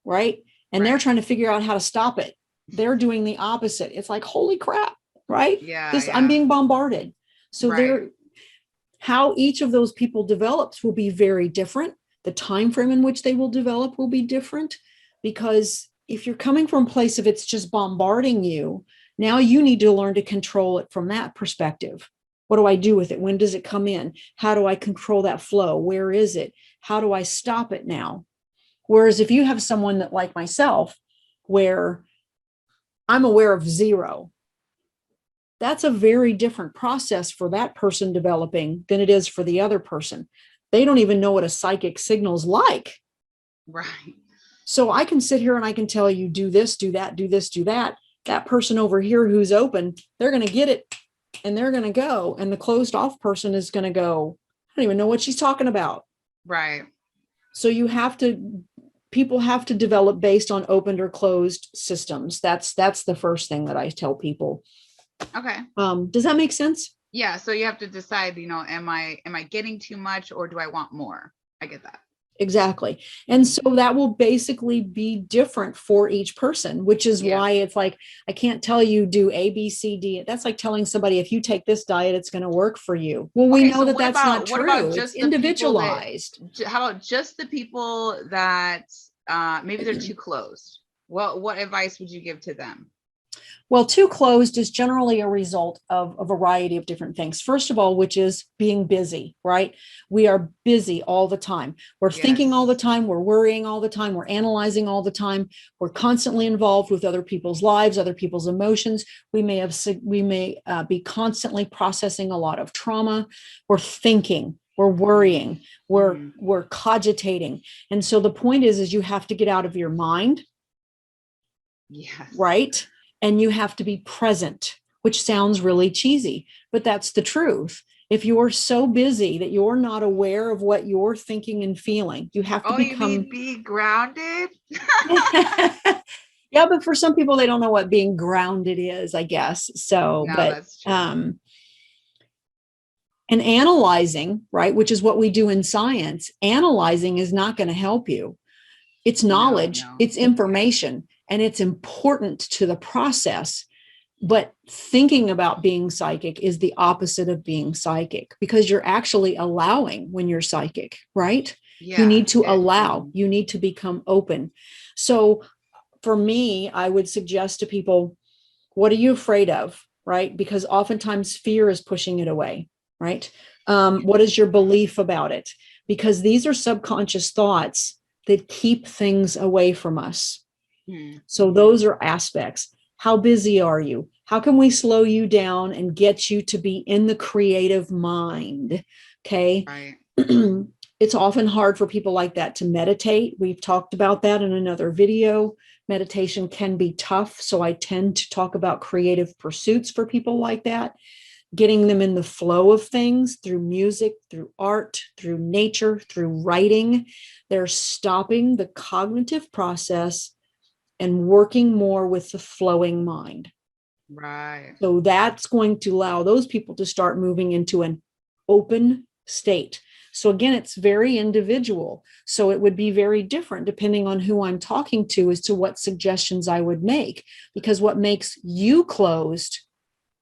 right? And they're trying to figure out how to stop it. They're doing the opposite. It's like, holy crap, right? Yeah. I'm being bombarded. So how each of those people develops will be very different. The time frame in which they will develop will be different, because if you're coming from a place of it's just bombarding you, now you need to learn to control it from that perspective. What do I do with it? When does it come in? How do I control that flow? Where is it? How do I stop it now? Whereas if you have someone that, like myself, where I'm aware of zero, that's a very different process for that person developing than it is for the other person. They don't even know what a psychic signal's like. Right. So I can sit here and I can tell you, do this, do that, do this, do that. That person over here who's open, they're going to get it and they're going to go. And the closed off person is going to go, I don't even know what she's talking about. Right. So people have to develop based on opened or closed systems. That's the first thing that I tell people. Okay. Does that make sense? Yeah. So you have to decide, am I getting too much, or do I want more? I get that. Exactly. And so that will basically be different for each person, which is why it's like, I can't tell you do A, B, C, D. That's like telling somebody, if you take this diet, it's going to work for you. Well, we know that that's not true. It's individualized. How about just the people that maybe they're too closed? What advice would you give to them? Well, too closed is generally a result of a variety of different things. First of all, which is being busy, right? We are busy all the time. We're thinking all the Yes. time. We're worrying all the time. We're analyzing all the time. We're constantly involved with other people's lives, other people's emotions. We may be constantly processing a lot of trauma. We're thinking. We're worrying. We're cogitating. And so the point is you have to get out of your mind, Yes. right? And you have to be present, which sounds really cheesy, but that's the truth. If you're so busy that you're not aware of what you're thinking and feeling, you have to Oh, you become. mean be grounded? Yeah, but for some people, they don't know what being grounded is, I guess. So, No, but, that's true. and analyzing, right, which is what we do in science, analyzing is not going to help you. It's No, knowledge, no. it's information, and it's important to the process. But thinking about being psychic is the opposite of being psychic, because you're actually allowing when you're psychic, right? You Yeah. need to allow, you need to become open. So for me, I would suggest to people, what are you afraid of, right? Because oftentimes fear is pushing it away, right? What is your belief about it? Because these are subconscious thoughts that keep things away from us. So those are aspects. How busy are you? How can we slow you down and get you to be in the creative mind? Okay. Right. It's often hard for people like that to meditate. We've talked about that in another video. Meditation can be tough. So I tend to talk about creative pursuits for people like that, getting them in the flow of things through music, through art, through nature, through writing. They're stopping the cognitive process and working more with the flowing mind. Right. So that's going to allow those people to start moving into an open state. So again, it's very individual. So it would be very different depending on who I'm talking to as to what suggestions I would make, because what makes you closed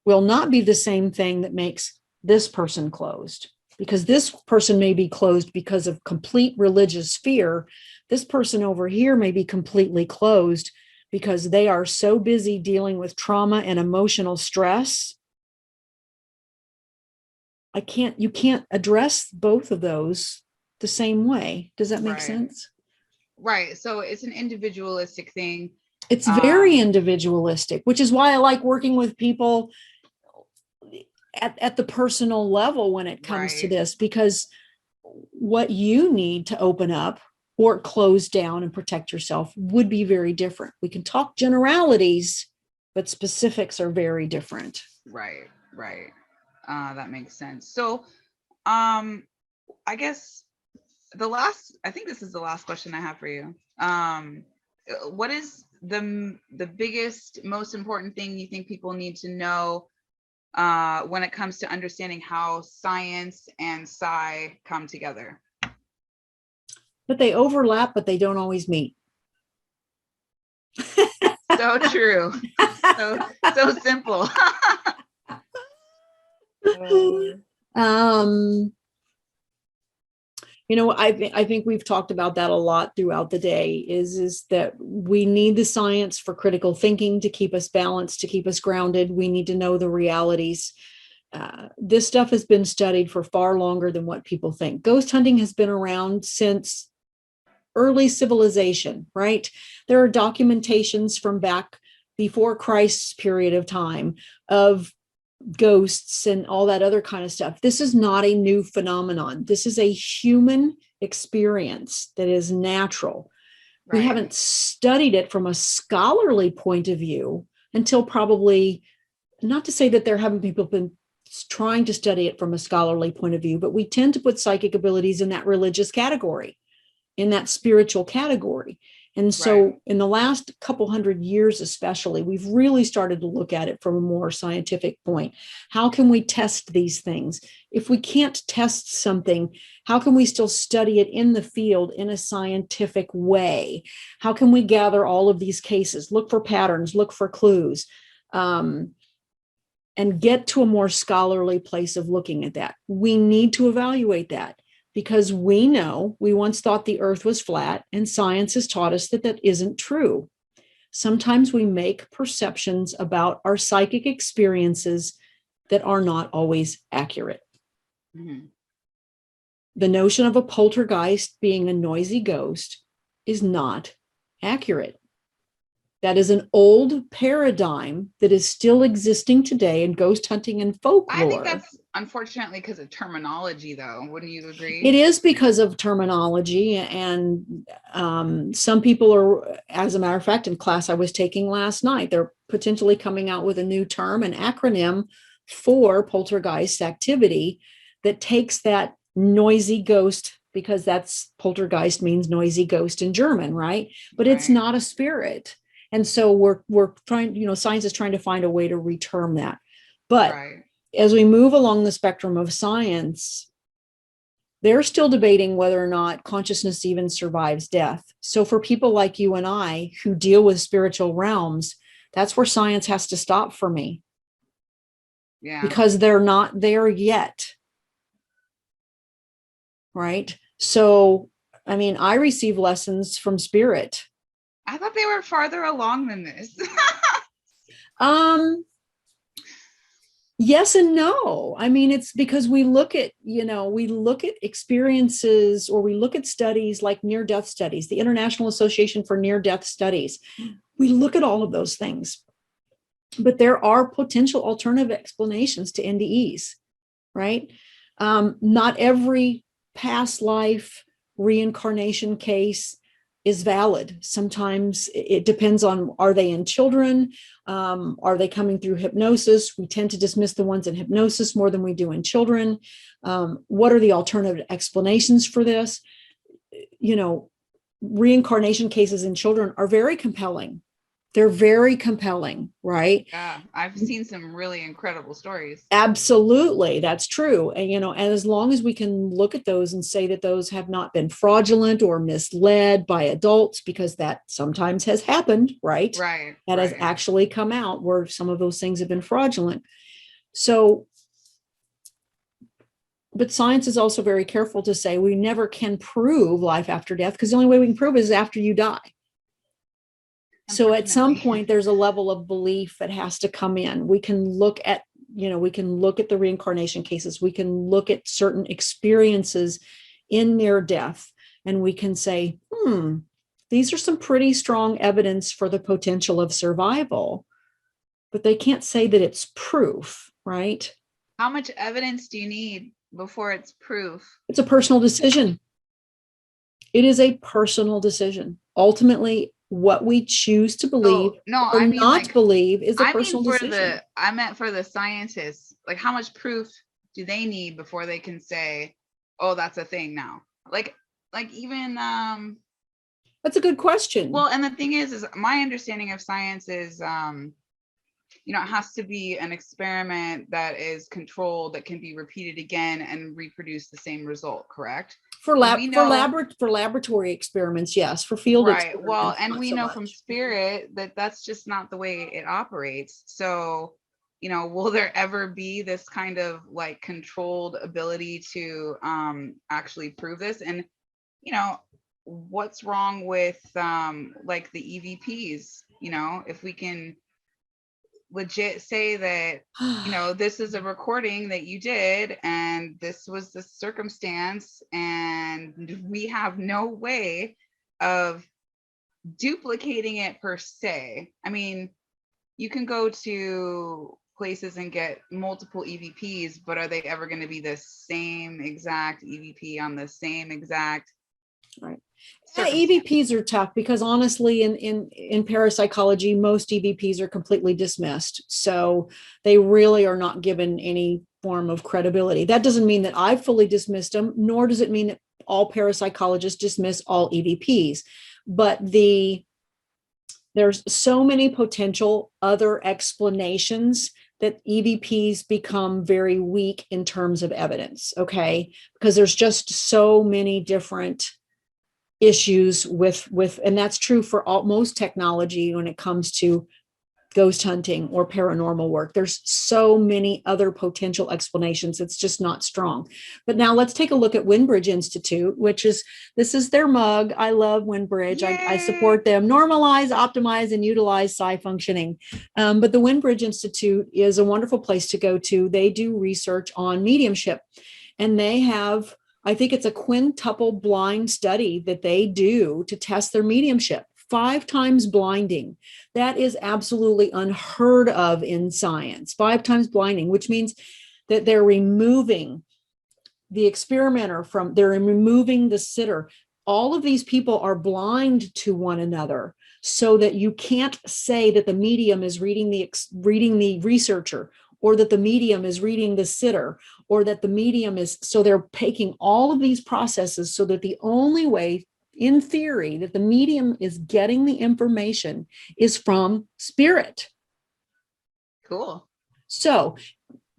will not be the same thing that makes this person closed, because this person may be closed because of complete religious fear. This person over here may be completely closed because they are so busy dealing with trauma and emotional stress. You can't address both of those the same way. Does that make sense? Right. So it's an individualistic thing. It's very individualistic, which is why I like working with people at the personal level when it comes to this, because what you need to open up or close down and protect yourself would be very different. We can talk generalities, but specifics are very different. Right. That makes sense. So I guess I think this is the last question I have for you. What is the biggest, most important thing you think people need to know when it comes to understanding how science and psi come together? But they overlap, but they don't always meet. So true. So simple. I think we've talked about that a lot throughout the day, is that we need the science for critical thinking to keep us balanced, to keep us grounded. We need to know the realities. This stuff has been studied for far longer than what people think. Ghost hunting has been around since early civilization, right? There are documentations from back before Christ's period of time of ghosts and all that other kind of stuff. This is not a new phenomenon. This is a human experience that is natural. Right. We haven't studied it from a scholarly point of view until probably, not to say that there haven't people been trying to study it from a scholarly point of view, but we tend to put psychic abilities in that religious category, in that spiritual category. And so in the last couple hundred years, especially, we've really started to look at it from a more scientific point. How can we test these things? If we can't test something, how can we still study it in the field in a scientific way? How can we gather all of these cases, look for patterns, look for clues, and get to a more scholarly place of looking at that? We need to evaluate that, because we know we once thought the earth was flat, and science has taught us that that isn't true. sometimes we make perceptions about our psychic experiences that are not always accurate. Mm-hmm. The notion of a poltergeist being a noisy ghost is not accurate. That is an old paradigm that is still existing today in ghost hunting and folklore. I think that's unfortunately because of terminology, though. Wouldn't you agree? It is because of terminology, and some people are, as a matter of fact, in class I was taking last night, they're potentially coming out with a new term, an acronym for poltergeist activity that takes that noisy ghost, because that's poltergeist means noisy ghost in German, right? But it's Right. not a spirit. And so we're trying, science is trying to find a way to reterm that. But Right. as we move along the spectrum of science, they're still debating whether or not consciousness even survives death. So for people like you and I who deal with spiritual realms, that's where science has to stop for me. Yeah. Because they're not there yet. Right? So, I mean, I receive lessons from spirit. I thought they were farther along than this. Yes and no. I mean, it's because we look at experiences, or we look at studies like near-death studies, the International Association for Near-Death Studies. We look at all of those things. But there are potential alternative explanations to NDEs, right? Not every past life reincarnation case is valid. Sometimes it depends on, are they in children? Are they coming through hypnosis? We tend to dismiss the ones in hypnosis more than we do in children. What are the alternative explanations for this? Reincarnation cases in children are very compelling. They're very compelling, right? Yeah, I've seen some really incredible stories. Absolutely, that's true. And as long as we can look at those and say that those have not been fraudulent or misled by adults, because that sometimes has happened, right? Right. That has actually come out where some of those things have been fraudulent. So, but science is also very careful to say we never can prove life after death, because the only way we can prove it is after you die. So at some point, there's a level of belief that has to come in. We can look at, the reincarnation cases. We can look at certain experiences in near death, and we can say, these are some pretty strong evidence for the potential of survival, but they can't say that it's proof, right? How much evidence do you need before it's proof? It's a personal decision. It is a personal decision. Ultimately, what we choose to believe or not believe is a personal decision. I meant for the scientists, like how much proof do they need before they can say, oh, that's a thing now? Like even that's a good question. Well, and the thing is my understanding of science is it has to be an experiment that is controlled, that can be repeated again and reproduce the same result, correct? For laboratory experiments, yes. For field experiments, well, and we know from spirit that that's just not the way it operates. So, will there ever be this kind of like controlled ability to actually prove this? And what's wrong with like the EVPs? If we can legit say that this is a recording that you did and this was the circumstance, and we have no way of duplicating it per se. I mean, you can go to places and get multiple EVPs, but are they ever going to be the same exact EVP on the same exact right? EVPs are tough because honestly, in parapsychology, most EVPs are completely dismissed. So they really are not given any form of credibility. That doesn't mean that I've fully dismissed them, nor does it mean that all parapsychologists dismiss all EVPs. But there's so many potential other explanations that EVPs become very weak in terms of evidence, okay? Because there's just so many different issues with and that's true for most technology when it comes to ghost hunting or paranormal work. There's so many other potential explanations. It's just not strong. But now let's take a look at Windbridge Institute, this is their mug. I love Windbridge. I support them. Normalize, optimize, and utilize psi functioning. But the Windbridge Institute is a wonderful place to go to. They do research on mediumship, and they have, I think it's a quintuple blind study that they do to test their mediumship. 5 times blinding. That is absolutely unheard of in science. 5 times blinding, which means that they're removing the experimenter they're removing the sitter. All of these people are blind to one another, so that you can't say that the medium is reading the researcher, or that the medium is reading the sitter, or that the medium is, so they're taking all of these processes so that the only way, in theory, that the medium is getting the information is from spirit. Cool. So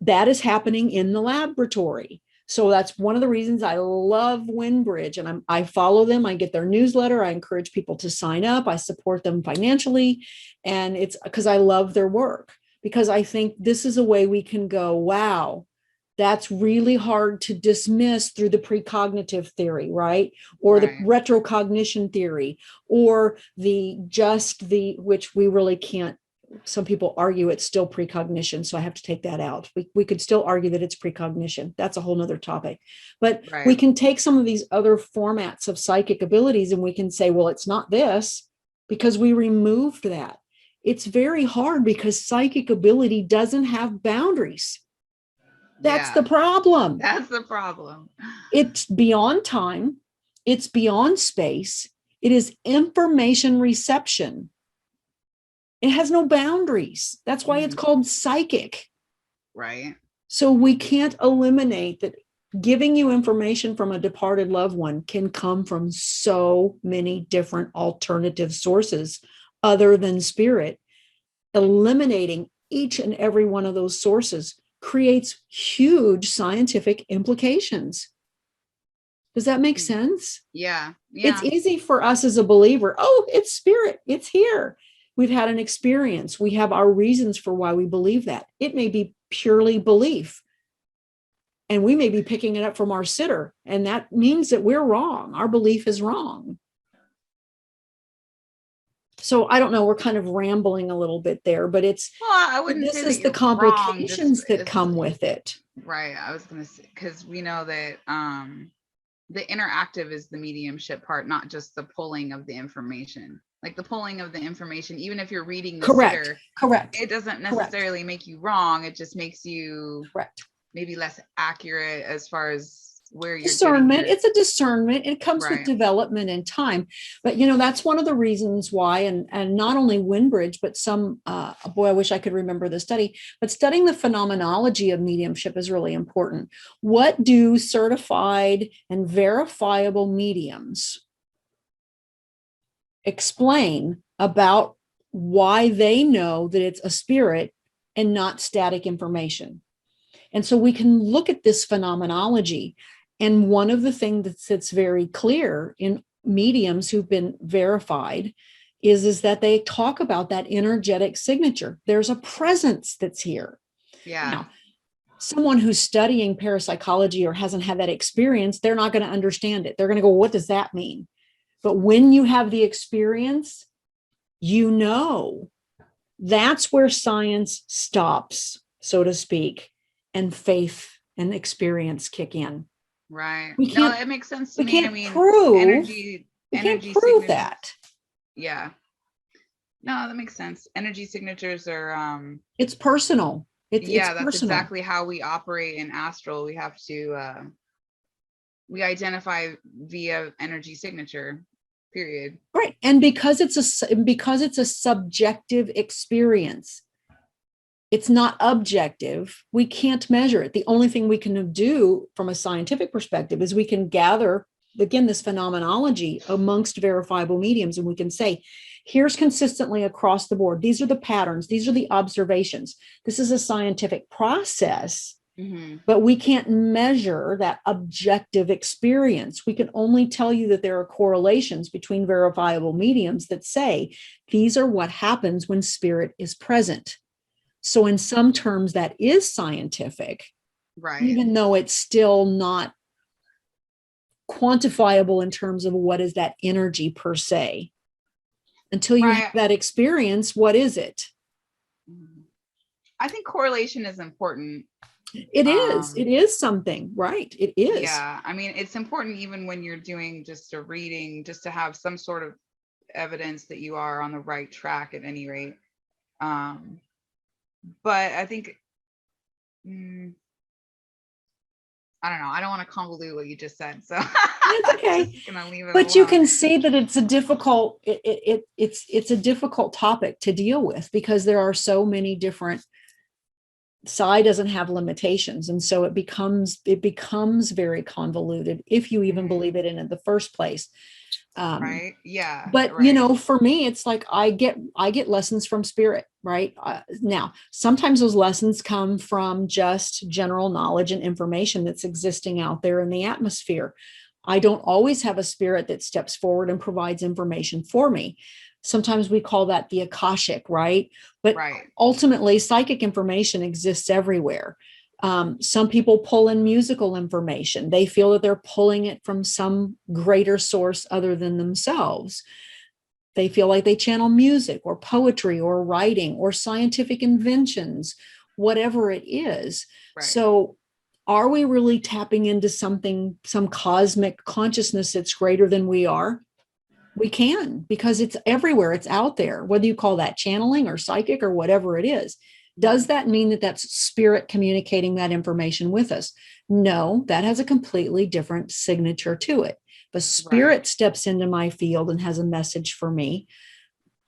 that is happening in the laboratory. So that's one of the reasons I love Windbridge, and I follow them. I get their newsletter. I encourage people to sign up. I support them financially. And it's because I love their work, because I think this is a way we can go, wow, that's really hard to dismiss through the precognitive theory, right? Or the retrocognition theory, or which we really can't. Some people argue it's still precognition, so I have to take that out. We could still argue that it's precognition. That's a whole nother topic. But we can take some of these other formats of psychic abilities and we can say, well, it's not this, because we removed that. It's very hard because psychic ability doesn't have boundaries. That's the problem. That's the problem. It's beyond time. It's beyond space. It is information reception. It has no boundaries. That's why it's called psychic. Right. So we can't eliminate that. Giving you information from a departed loved one can come from so many different alternative sources other than spirit. Eliminating each and every one of those sources creates huge scientific implications. Does that make sense? Yeah. It's easy for us as a believer. Oh, it's spirit. It's here. We've had an experience. We have our reasons for why we believe that. It may be purely belief. And we may be picking it up from our sitter. And that means that we're wrong. Our belief is wrong. So I don't know, we're kind of rambling a little bit there, but I wouldn't this say is that the you're complications wrong, that come with it. Right. I was going to say, because we know that the interactive is the mediumship part, not just the pulling of the information. Like the pulling of the information, even if you're reading the sitter, correct. It doesn't necessarily make you wrong. It just makes you maybe less accurate as far as where you're discernment. It's a discernment. It comes with development and time. But that's one of the reasons why, and not only Windbridge, but some boy, I wish I could remember the study, but studying the phenomenology of mediumship is really important. What do certified and verifiable mediums explain about why they know that it's a spirit and not static information? And so we can look at this phenomenology. And one of the things that's very clear in mediums who've been verified is that they talk about that energetic signature. There's a presence that's here. Yeah. Now, someone who's studying parapsychology or hasn't had that experience, they're not going to understand it. They're going to go, what does that mean? But when you have the experience, that's where science stops, so to speak, and faith and experience kick in. Right. No, it makes sense to me. We can't prove that. Yeah. No, that makes sense. Energy signatures are it's personal. It's that's personal. exactly how we operate in astral. We have to we identify via energy signature, period. Right. And because it's a subjective experience, it's not objective. We can't measure it. The only thing we can do from a scientific perspective is we can gather, again, this phenomenology amongst verifiable mediums, and we can say, here's consistently across the board. These are the patterns. These are the observations. This is a scientific process but we can't measure that objective experience. We can only tell you that there are correlations between verifiable mediums that say these are what happens when spirit is present. So in some terms, that is scientific, Right. even though it's still not quantifiable in terms of what is that energy per se. Until you have that experience, what is it? I think correlation is important. It is something, right? It is. Yeah. I mean, it's important even when you're doing just a reading, just to have some sort of evidence that you are on the right track at any rate. But I think, I don't know. I don't want to convolute what you just said. So that's okay. I'm just gonna leave it but alone. You can see that it's a difficult, it's a difficult topic to deal with because there are so many different. Psi doesn't have limitations, and so it becomes very convoluted if you even believe it in the first place. Right. Yeah. But right. For me, it's like I get lessons from spirit, right? Now, sometimes those lessons come from just general knowledge and information that's existing out there in the atmosphere. I don't always have a spirit that steps forward and provides information for me. Sometimes we call that the Akashic, right? But ultimately, psychic information exists everywhere. Some people pull in musical information. They feel that they're pulling it from some greater source other than themselves. They feel like they channel music or poetry or writing or scientific inventions, whatever it is. So are we really tapping into something, some cosmic consciousness that's greater than we are? We can, because it's everywhere. It's out there, whether you call that channeling or psychic or whatever it is. Does that mean that that's spirit communicating that information with us? No, that has a completely different signature to it. But spirit steps into my field and has a message for me.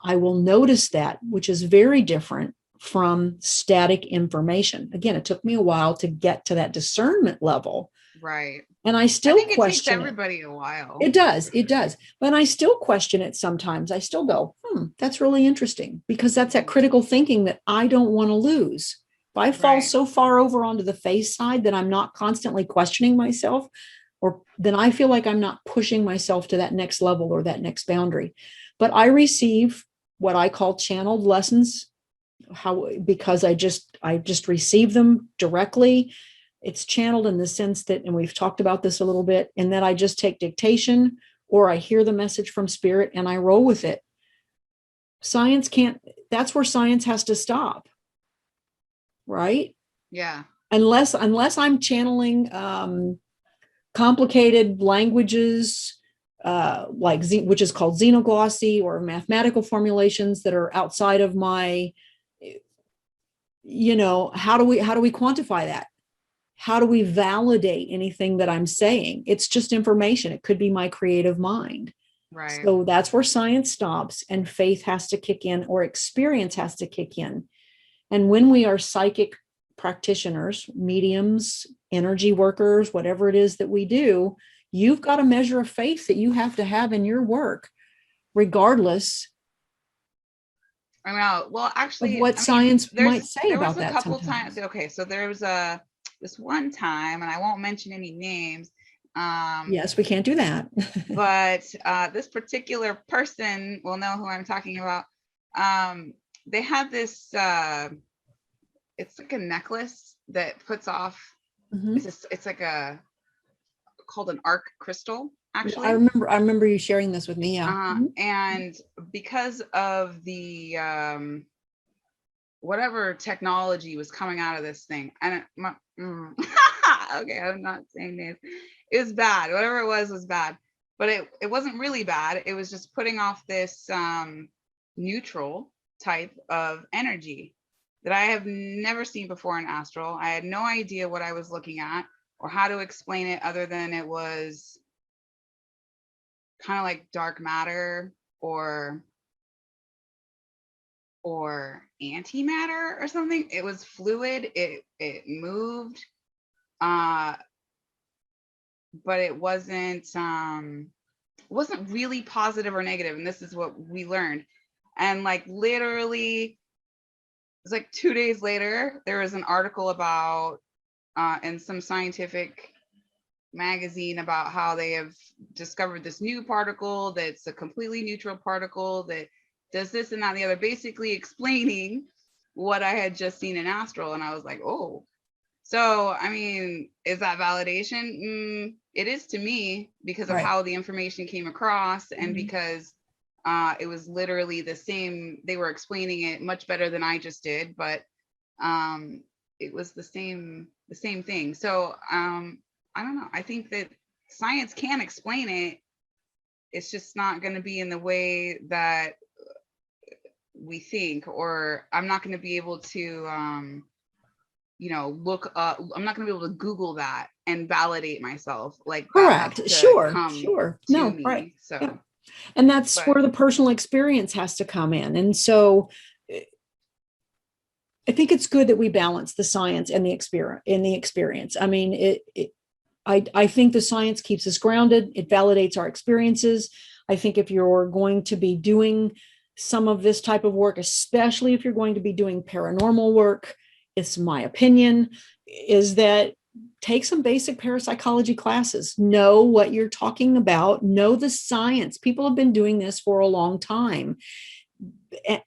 I will notice that, which is very different from static information. Again, it took me a while to get to that discernment level. Right. And I still think question it takes everybody a while. It does. But I still question it sometimes. I still go, that's really interesting, because that's that critical thinking that I don't want to lose. If I fall so far over onto the face side that I'm not constantly questioning myself, or then I feel like I'm not pushing myself to that next level or that next boundary. But I receive what I call channeled lessons, because I just receive them directly. It's channeled in the sense that, and we've talked about this a little bit, and that I just take dictation, or I hear the message from spirit and I roll with it. Science can't, that's where science has to stop. Right? Yeah. Unless I'm channeling complicated languages, which is called xenoglossy, or mathematical formulations that are outside of my, how do we quantify that? How do we validate anything that I'm saying? It's just information. It could be my creative mind. Right. So that's where science stops and faith has to kick in, or experience has to kick in. And when we are psychic practitioners, mediums, energy workers, whatever it is that we do, you've got a measure of faith that you have to have in your work, regardless. I mean, well, actually, of what science might say about that. There was a couple times. Okay, so there was this one time, and I won't mention any names. Yes, we can't do that. But this particular person will know who I'm talking about. They had this. It's like a necklace that puts off. It's like called an arc crystal. Actually, I remember you sharing this with me. Yeah. And because of the whatever technology was coming out of this thing, and okay, I'm not saying names. It was bad. Whatever it was bad. But it wasn't really bad. It was just putting off this neutral type of energy that I have never seen before in astral. I had no idea what I was looking at or how to explain it, other than it was kind of like dark matter or antimatter or something. It was fluid. It moved, but it wasn't really positive or negative. And this is what we learned. And like literally, it was like 2 days later, there was an article about in some scientific magazine about how they have discovered this new particle that's a completely neutral particle that does this and that and the other, basically explaining what I had just seen in astral. And I was like, oh, so I mean, is that validation? It is to me, because of Right. how the information came across, and Mhm. because it was literally the same. They were explaining it much better than I just did, but it was the same thing. So I don't know. I think that science can explain it. It's just not going to be in the way that we think, or I'm not going to be able to, look up. I'm not going to be able to Google that and validate myself. Like that has Correct. to Sure. come Sure. to No, right. me. So, Yeah. And that's but where the personal experience has to come in. And so I think it's good that we balance the science and the experience. I mean, I think the science keeps us grounded. It validates our experiences. I think if you're going to be doing some of this type of work, especially if you're going to be doing paranormal work, it's my opinion, is that take some basic parapsychology classes, know what you're talking about, know the science. People have been doing this for a long time.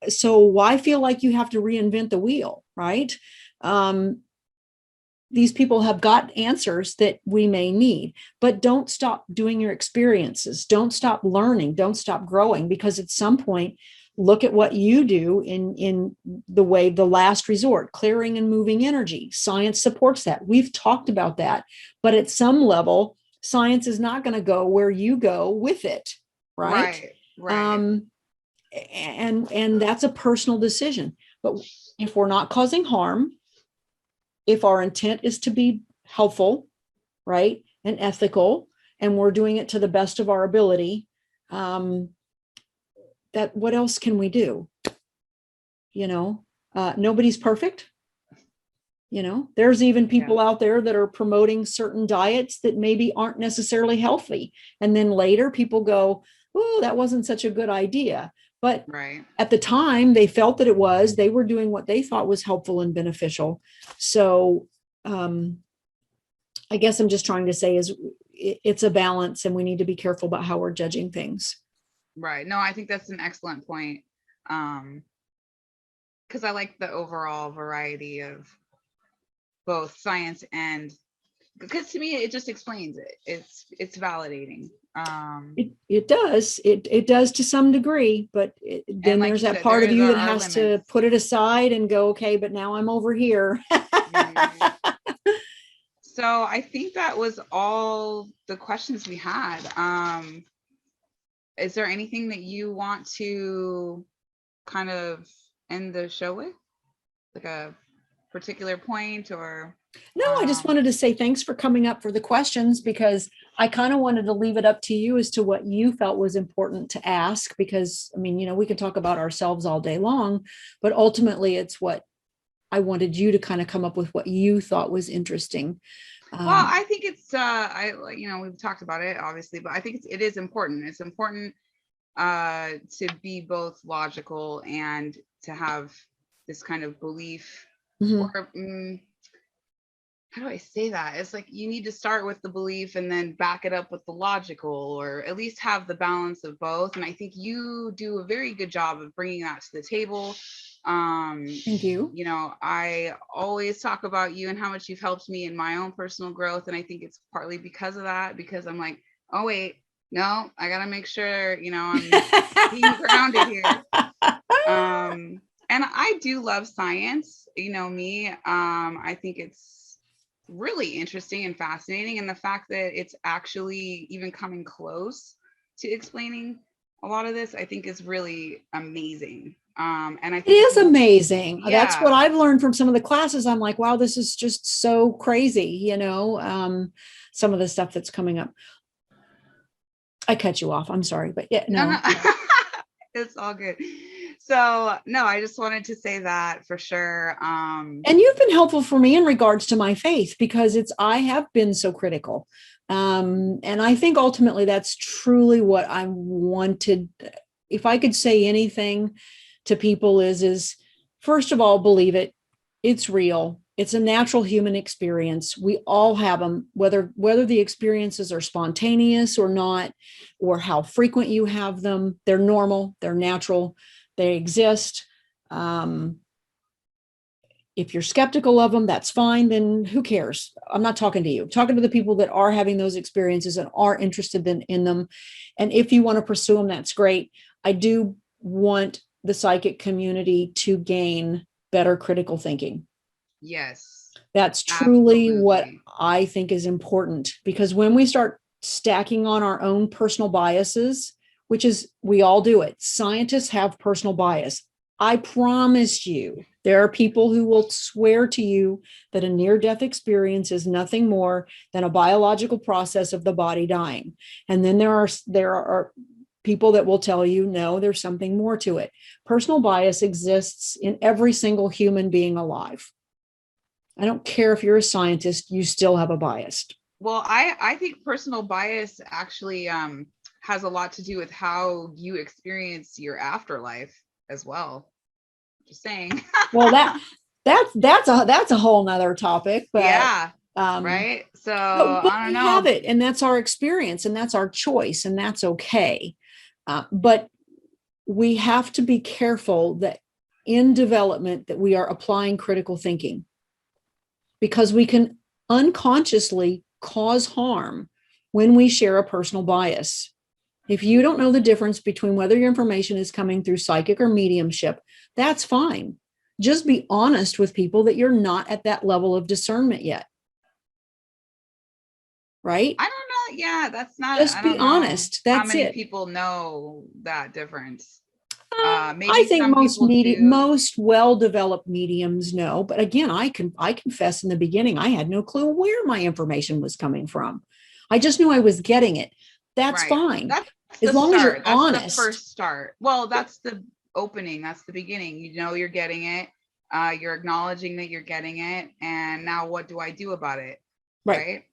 So why feel like you have to reinvent the wheel, right? These people have got answers that we may need, but don't stop doing your experiences. Don't stop learning. Don't stop growing, because at some point, look at what you do in the way, the last resort, clearing and moving energy. Science supports that. We've talked about that, but at some level, science is not going to go where you go with it, right? right. And that's a personal decision. But if we're not causing harm, if our intent is to be helpful, right, and ethical, and we're doing it to the best of our ability, that what else can we do? Nobody's perfect. There's even people out there that are promoting certain diets that maybe aren't necessarily healthy. And then later people go, oh, that wasn't such a good idea. But Right. at the time, they felt that it was, they were doing what they thought was helpful and beneficial. So I guess I'm just trying to say is it's a balance, and we need to be careful about how we're judging things. Right. No, I think that's an excellent point. Because I like the overall variety of both science and, because to me it just explains it. It's validating. It does. It does to some degree, but then Like there's you that said, part of you there that are has to limits. put it aside and go, okay, but now I'm over here. Mhm. So I think that was all the questions we had. Is there anything that you want to kind of end the show with? Like a particular point, or No, I just wanted to say thanks for coming up for the questions, because I kind of wanted to leave it up to you as to what you felt was important to ask, because I mean, we can talk about ourselves all day long, but ultimately it's what I wanted you to kind of come up with what you thought was interesting. well, I think it's we've talked about it obviously, but I think it is important. It's important to be both logical and to have this kind of belief, Mhm. or how do I say that? It's like you need to start with the belief and then back it up with the logical, or at least have the balance of both. And I think you do a very good job of bringing that to the table. Thank you. I always talk about you and how much you've helped me in my own personal growth. And I think it's partly because of that, because I'm like, oh, wait, no, I got to make sure, I'm being grounded here. And I do love science, me. I think it's really interesting and fascinating. And the fact that it's actually even coming close to explaining a lot of this, I think is really amazing. And I It think is amazing. That's what yeah, I've learned from some of the classes. I'm like, wow, this is just so crazy, some of the stuff that's coming up. I cut you off. I'm sorry, but yeah, no, no. it's all good. So no, I just wanted to say that for sure. And you've been helpful for me in regards to my faith, because I have been so critical. And I think ultimately that's truly what I wanted. If I could say anything to people is first of all, believe it. It's real. It's a natural human experience. We all have them, whether the experiences are spontaneous or not, or how frequent you have them. They're normal, they're natural, they exist. If you're skeptical of them, that's fine. Then who cares? I'm not talking to you. I'm talking to the people that are having those experiences and are interested in them. And if you want to pursue them, that's great. I do want the psychic community to gain better critical thinking. Yes. That's truly Absolutely. what I think is important, because when we start stacking on our own personal biases, which is, we all do it. Scientists have personal bias. I promise you, there are people who will swear to you that a near-death experience is nothing more than a biological process of the body dying. And then there are people that will tell you, no, there's something more to it. Personal bias exists in every single human being alive. I don't care if you're a scientist, you still have a bias. Well, I think personal bias actually has a lot to do with how you experience your afterlife as well. Just saying. Well, that's a whole nother topic, but yeah. Right. So but I don't we know. have it, and that's our experience, and that's our choice, and that's okay. But we have to be careful that in development that we are applying critical thinking, because we can unconsciously cause harm when we share a personal bias. If you don't know the difference between whether your information is coming through psychic or mediumship, that's fine. Just be honest with people that you're not at that level of discernment yet. Right? I don't know. Yeah, that's not. Just I be don't know honest. That's how many it. people know that difference. Maybe I think some people do. most well-developed mediums know, but again, I confess in the beginning, I had no clue where my information was coming from. I just knew I was getting it. That's Right. fine. That's As the long as you're start. That's the honest. first start. Well, that's the opening. That's the beginning. You know you're getting it. You're acknowledging that you're getting it. And now what do I do about it? Right.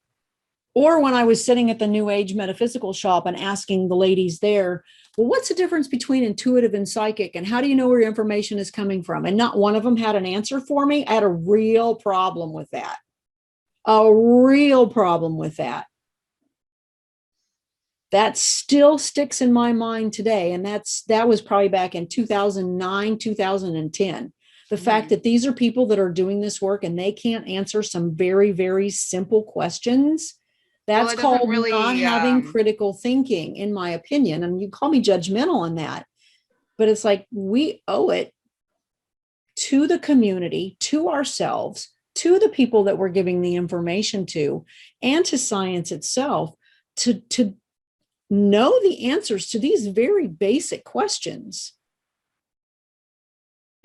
Or when I was sitting at the New Age metaphysical shop and asking the ladies there, well, what's the difference between intuitive and psychic? And how do you know where your information is coming from? And not one of them had an answer for me. I had a real problem with that. A real problem with that. That still sticks in my mind today. And that was probably back in 2009, 2010. The fact that these are people that are doing this work and they can't answer some very, very simple questions. That's called really, not having critical thinking, in my opinion. And you call me judgmental on that, but it's like we owe it to the community, to ourselves, to the people that we're giving the information to, and to science itself to know the answers to these very basic questions.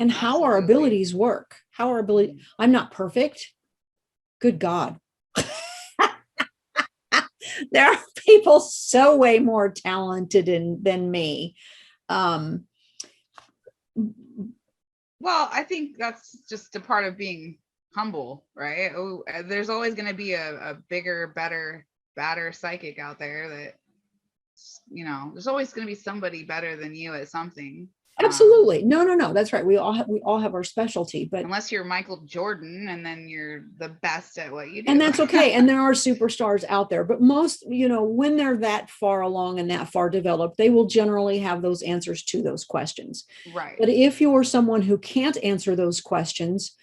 And how our abilities work, how our ability. I'm not perfect. Good God. There are people so way more talented than me. Well, I think that's just a part of being humble, right? Oh, there's always going to be a bigger, better, badder psychic out there that, you know, there's always going to be somebody better than you at something. Absolutely. No. That's right. We all have our specialty, but unless you're Michael Jordan and then you're the best at what you do. And that's okay. And there are superstars out there, but most, when they're that far along and that far developed, they will generally have those answers to those questions. Right. But if you're someone who can't answer those questions,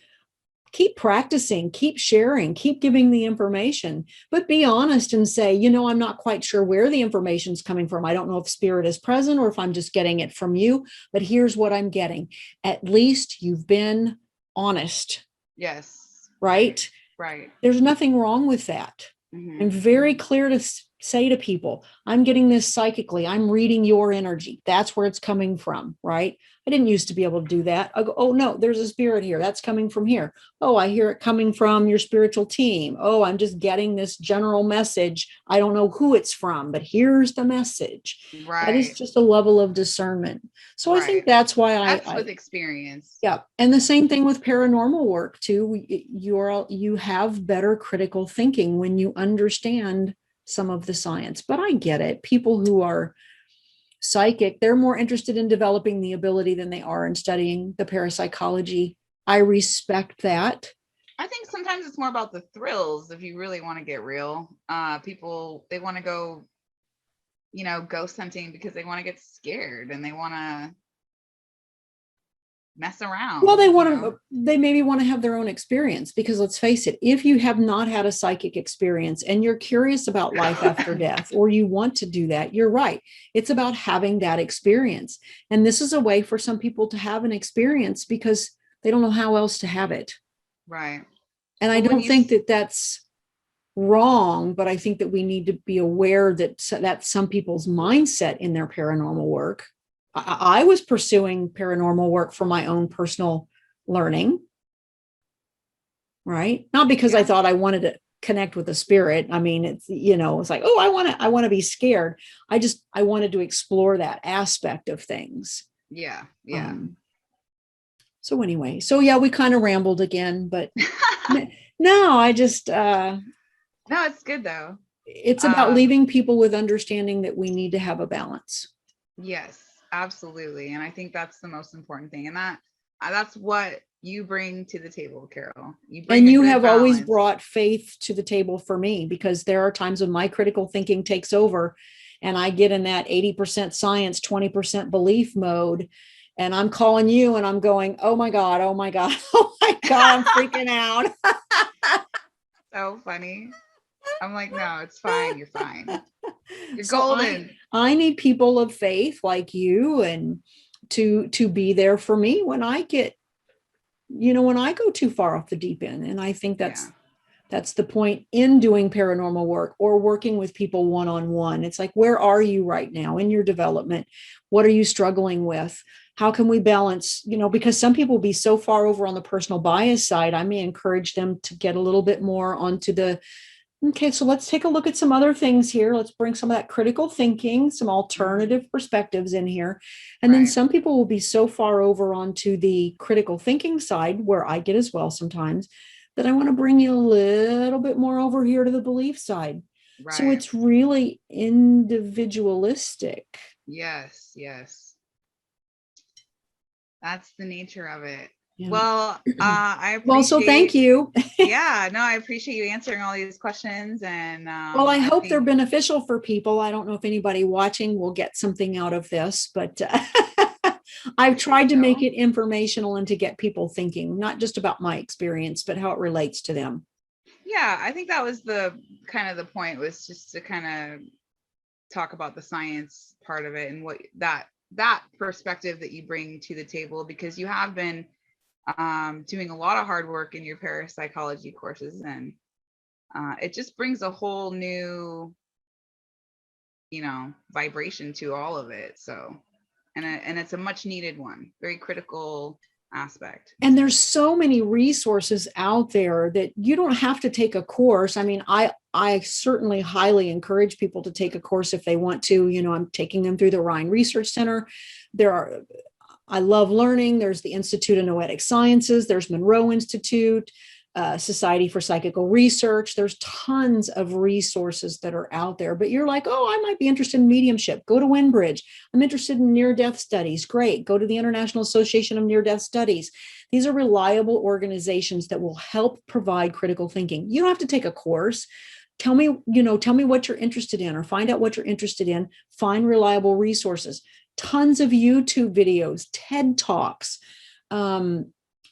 keep practicing, keep sharing, keep giving the information, but be honest and say, I'm not quite sure where the information is coming from. I don't know if spirit is present or if I'm just getting it from you, but here's what I'm getting. At least you've been honest. Yes. Right? Right. There's nothing wrong with that. I'm very clear to say to people, I'm getting this psychically. I'm reading your energy. That's where it's coming from, right? I didn't used to be able to do that. I go, oh no, there's a spirit here. That's coming from here. Oh, I hear it coming from your spiritual team. Oh, I'm just getting this general message. I don't know who it's from, but here's the message. Right. That is just a level of discernment. So right. I think that's why that's with experience. Yeah. And the same thing with paranormal work too. You have better critical thinking when you understand some of the science, but I get it. People who are psychic, they're more interested in developing the ability than they are in studying the parapsychology. I respect that. I think sometimes it's more about the thrills. If you really want to get real, people, they want to go, ghost hunting because they want to get scared and they want to mess around. Well, they maybe want to have their own experience, because let's face it, if you have not had a psychic experience and you're curious about life after death, or you want to do that, you're right. It's about having that experience. And this is a way for some people to have an experience because they don't know how else to have it. Right. And I don't think that that's wrong, but I think that we need to be aware that that's some people's mindset in their paranormal work. I was pursuing paranormal work for my own personal learning, right? Not because I thought I wanted to connect with the spirit. I mean, it's, it's like, oh, I want to be scared. I wanted to explore that aspect of things. Yeah. So anyway, we kind of rambled again, but no, I just, no, it's good though. It's about leaving people with understanding that we need to have a balance. Yes, absolutely. And I think that's the most important thing. And that's what you bring to the table, Carol. You have always brought faith to the table for me, because there are times when my critical thinking takes over and I get in that 80% science, 20% belief mode. And I'm calling you and I'm going, oh my God, I'm freaking out. So funny. I'm like, no, it's fine. You're fine. You're golden. I need people of faith like you, and to be there for me when I get, when I go too far off the deep end. And I think that's the point in doing paranormal work or working with people one-on-one. It's like, where are you right now in your development? What are you struggling with? How can we balance, because some people will be so far over on the personal bias side. I may encourage them to get a little bit more onto the, okay, so let's take a look at some other things here. Let's bring some of that critical thinking, some alternative perspectives in here. And then some people will be so far over onto the critical thinking side, where I get as well sometimes, that I want to bring you a little bit more over here to the belief side. Right. So it's really individualistic. Yes. That's the nature of it. Yeah. Well, I appreciate. Well, so thank you. Yeah, no, I appreciate you answering all these questions. And well, I hope they're beneficial for people. I don't know if anybody watching will get something out of this, but I've tried to make it informational and to get people thinking, not just about my experience, but how it relates to them. Yeah, I think that was the point, was just to kind of talk about the science part of it and what that perspective that you bring to the table, because you have been doing a lot of hard work in your parapsychology courses, and it just brings a whole new, vibration to all of it. So, and it's a much needed one, very critical aspect. And there's so many resources out there that you don't have to take a course. I mean, I certainly highly encourage people to take a course if they want to. I'm taking them through the Rhine Research Center. I love learning. There's the Institute of Noetic Sciences. There's Monroe Institute, Society for Psychical Research. There's tons of resources that are out there. But you're like, oh, I might be interested in mediumship. Go to Winbridge. I'm interested in near-death studies. Great. Go to the International Association of Near-Death Studies. These are reliable organizations that will help provide critical thinking. You don't have to take a course. Tell me what you're interested in, or find out what you're interested in. Find reliable resources. Tons of YouTube videos, TED Talks,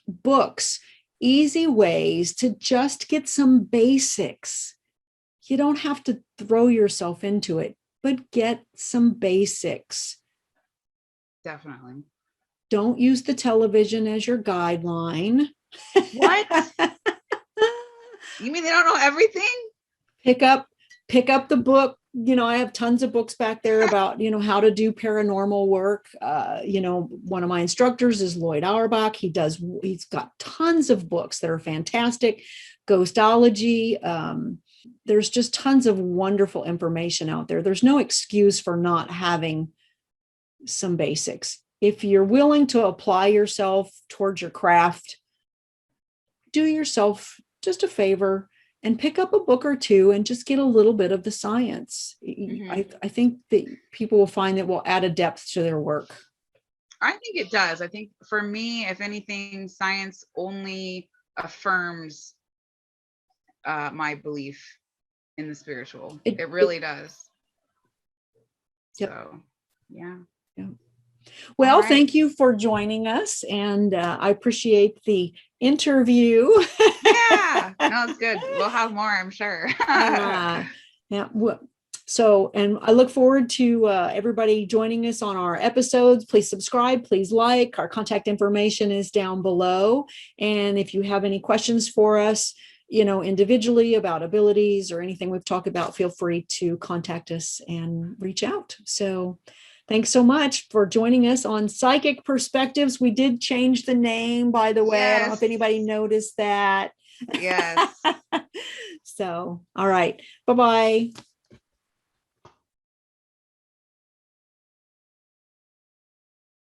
books, easy ways to just get some basics. You don't have to throw yourself into it, but get some basics. Definitely. Don't use the television as your guideline. What? You mean they don't know everything? Pick up the book. I have tons of books back there about, how to do paranormal work. One of my instructors is Lloyd Auerbach. He's got tons of books that are fantastic. Ghostology. There's just tons of wonderful information out there. There's no excuse for not having some basics. If you're willing to apply yourself towards your craft, do yourself just a favor and pick up a book or two and just get a little bit of the science. Mm-hmm. I think that people will find that will add a depth to their work. I think it does. I think for me, if anything, science only affirms my belief in the spiritual. It- It really does. Yep. So, yeah. Well, All right. thank you for joining us, and I appreciate the interview. Yeah, no, it's good. We'll have more, I'm sure. Yeah. So, and I look forward to everybody joining us on our episodes. Please subscribe, please like. Our contact information is down below. And if you have any questions for us, individually about abilities or anything we've talked about, feel free to contact us and reach out. So thanks so much for joining us on Psychic Perspectives. We did change the name, by the way. I don't know if Yes. anybody noticed that. Yes. So, all right. Bye-bye.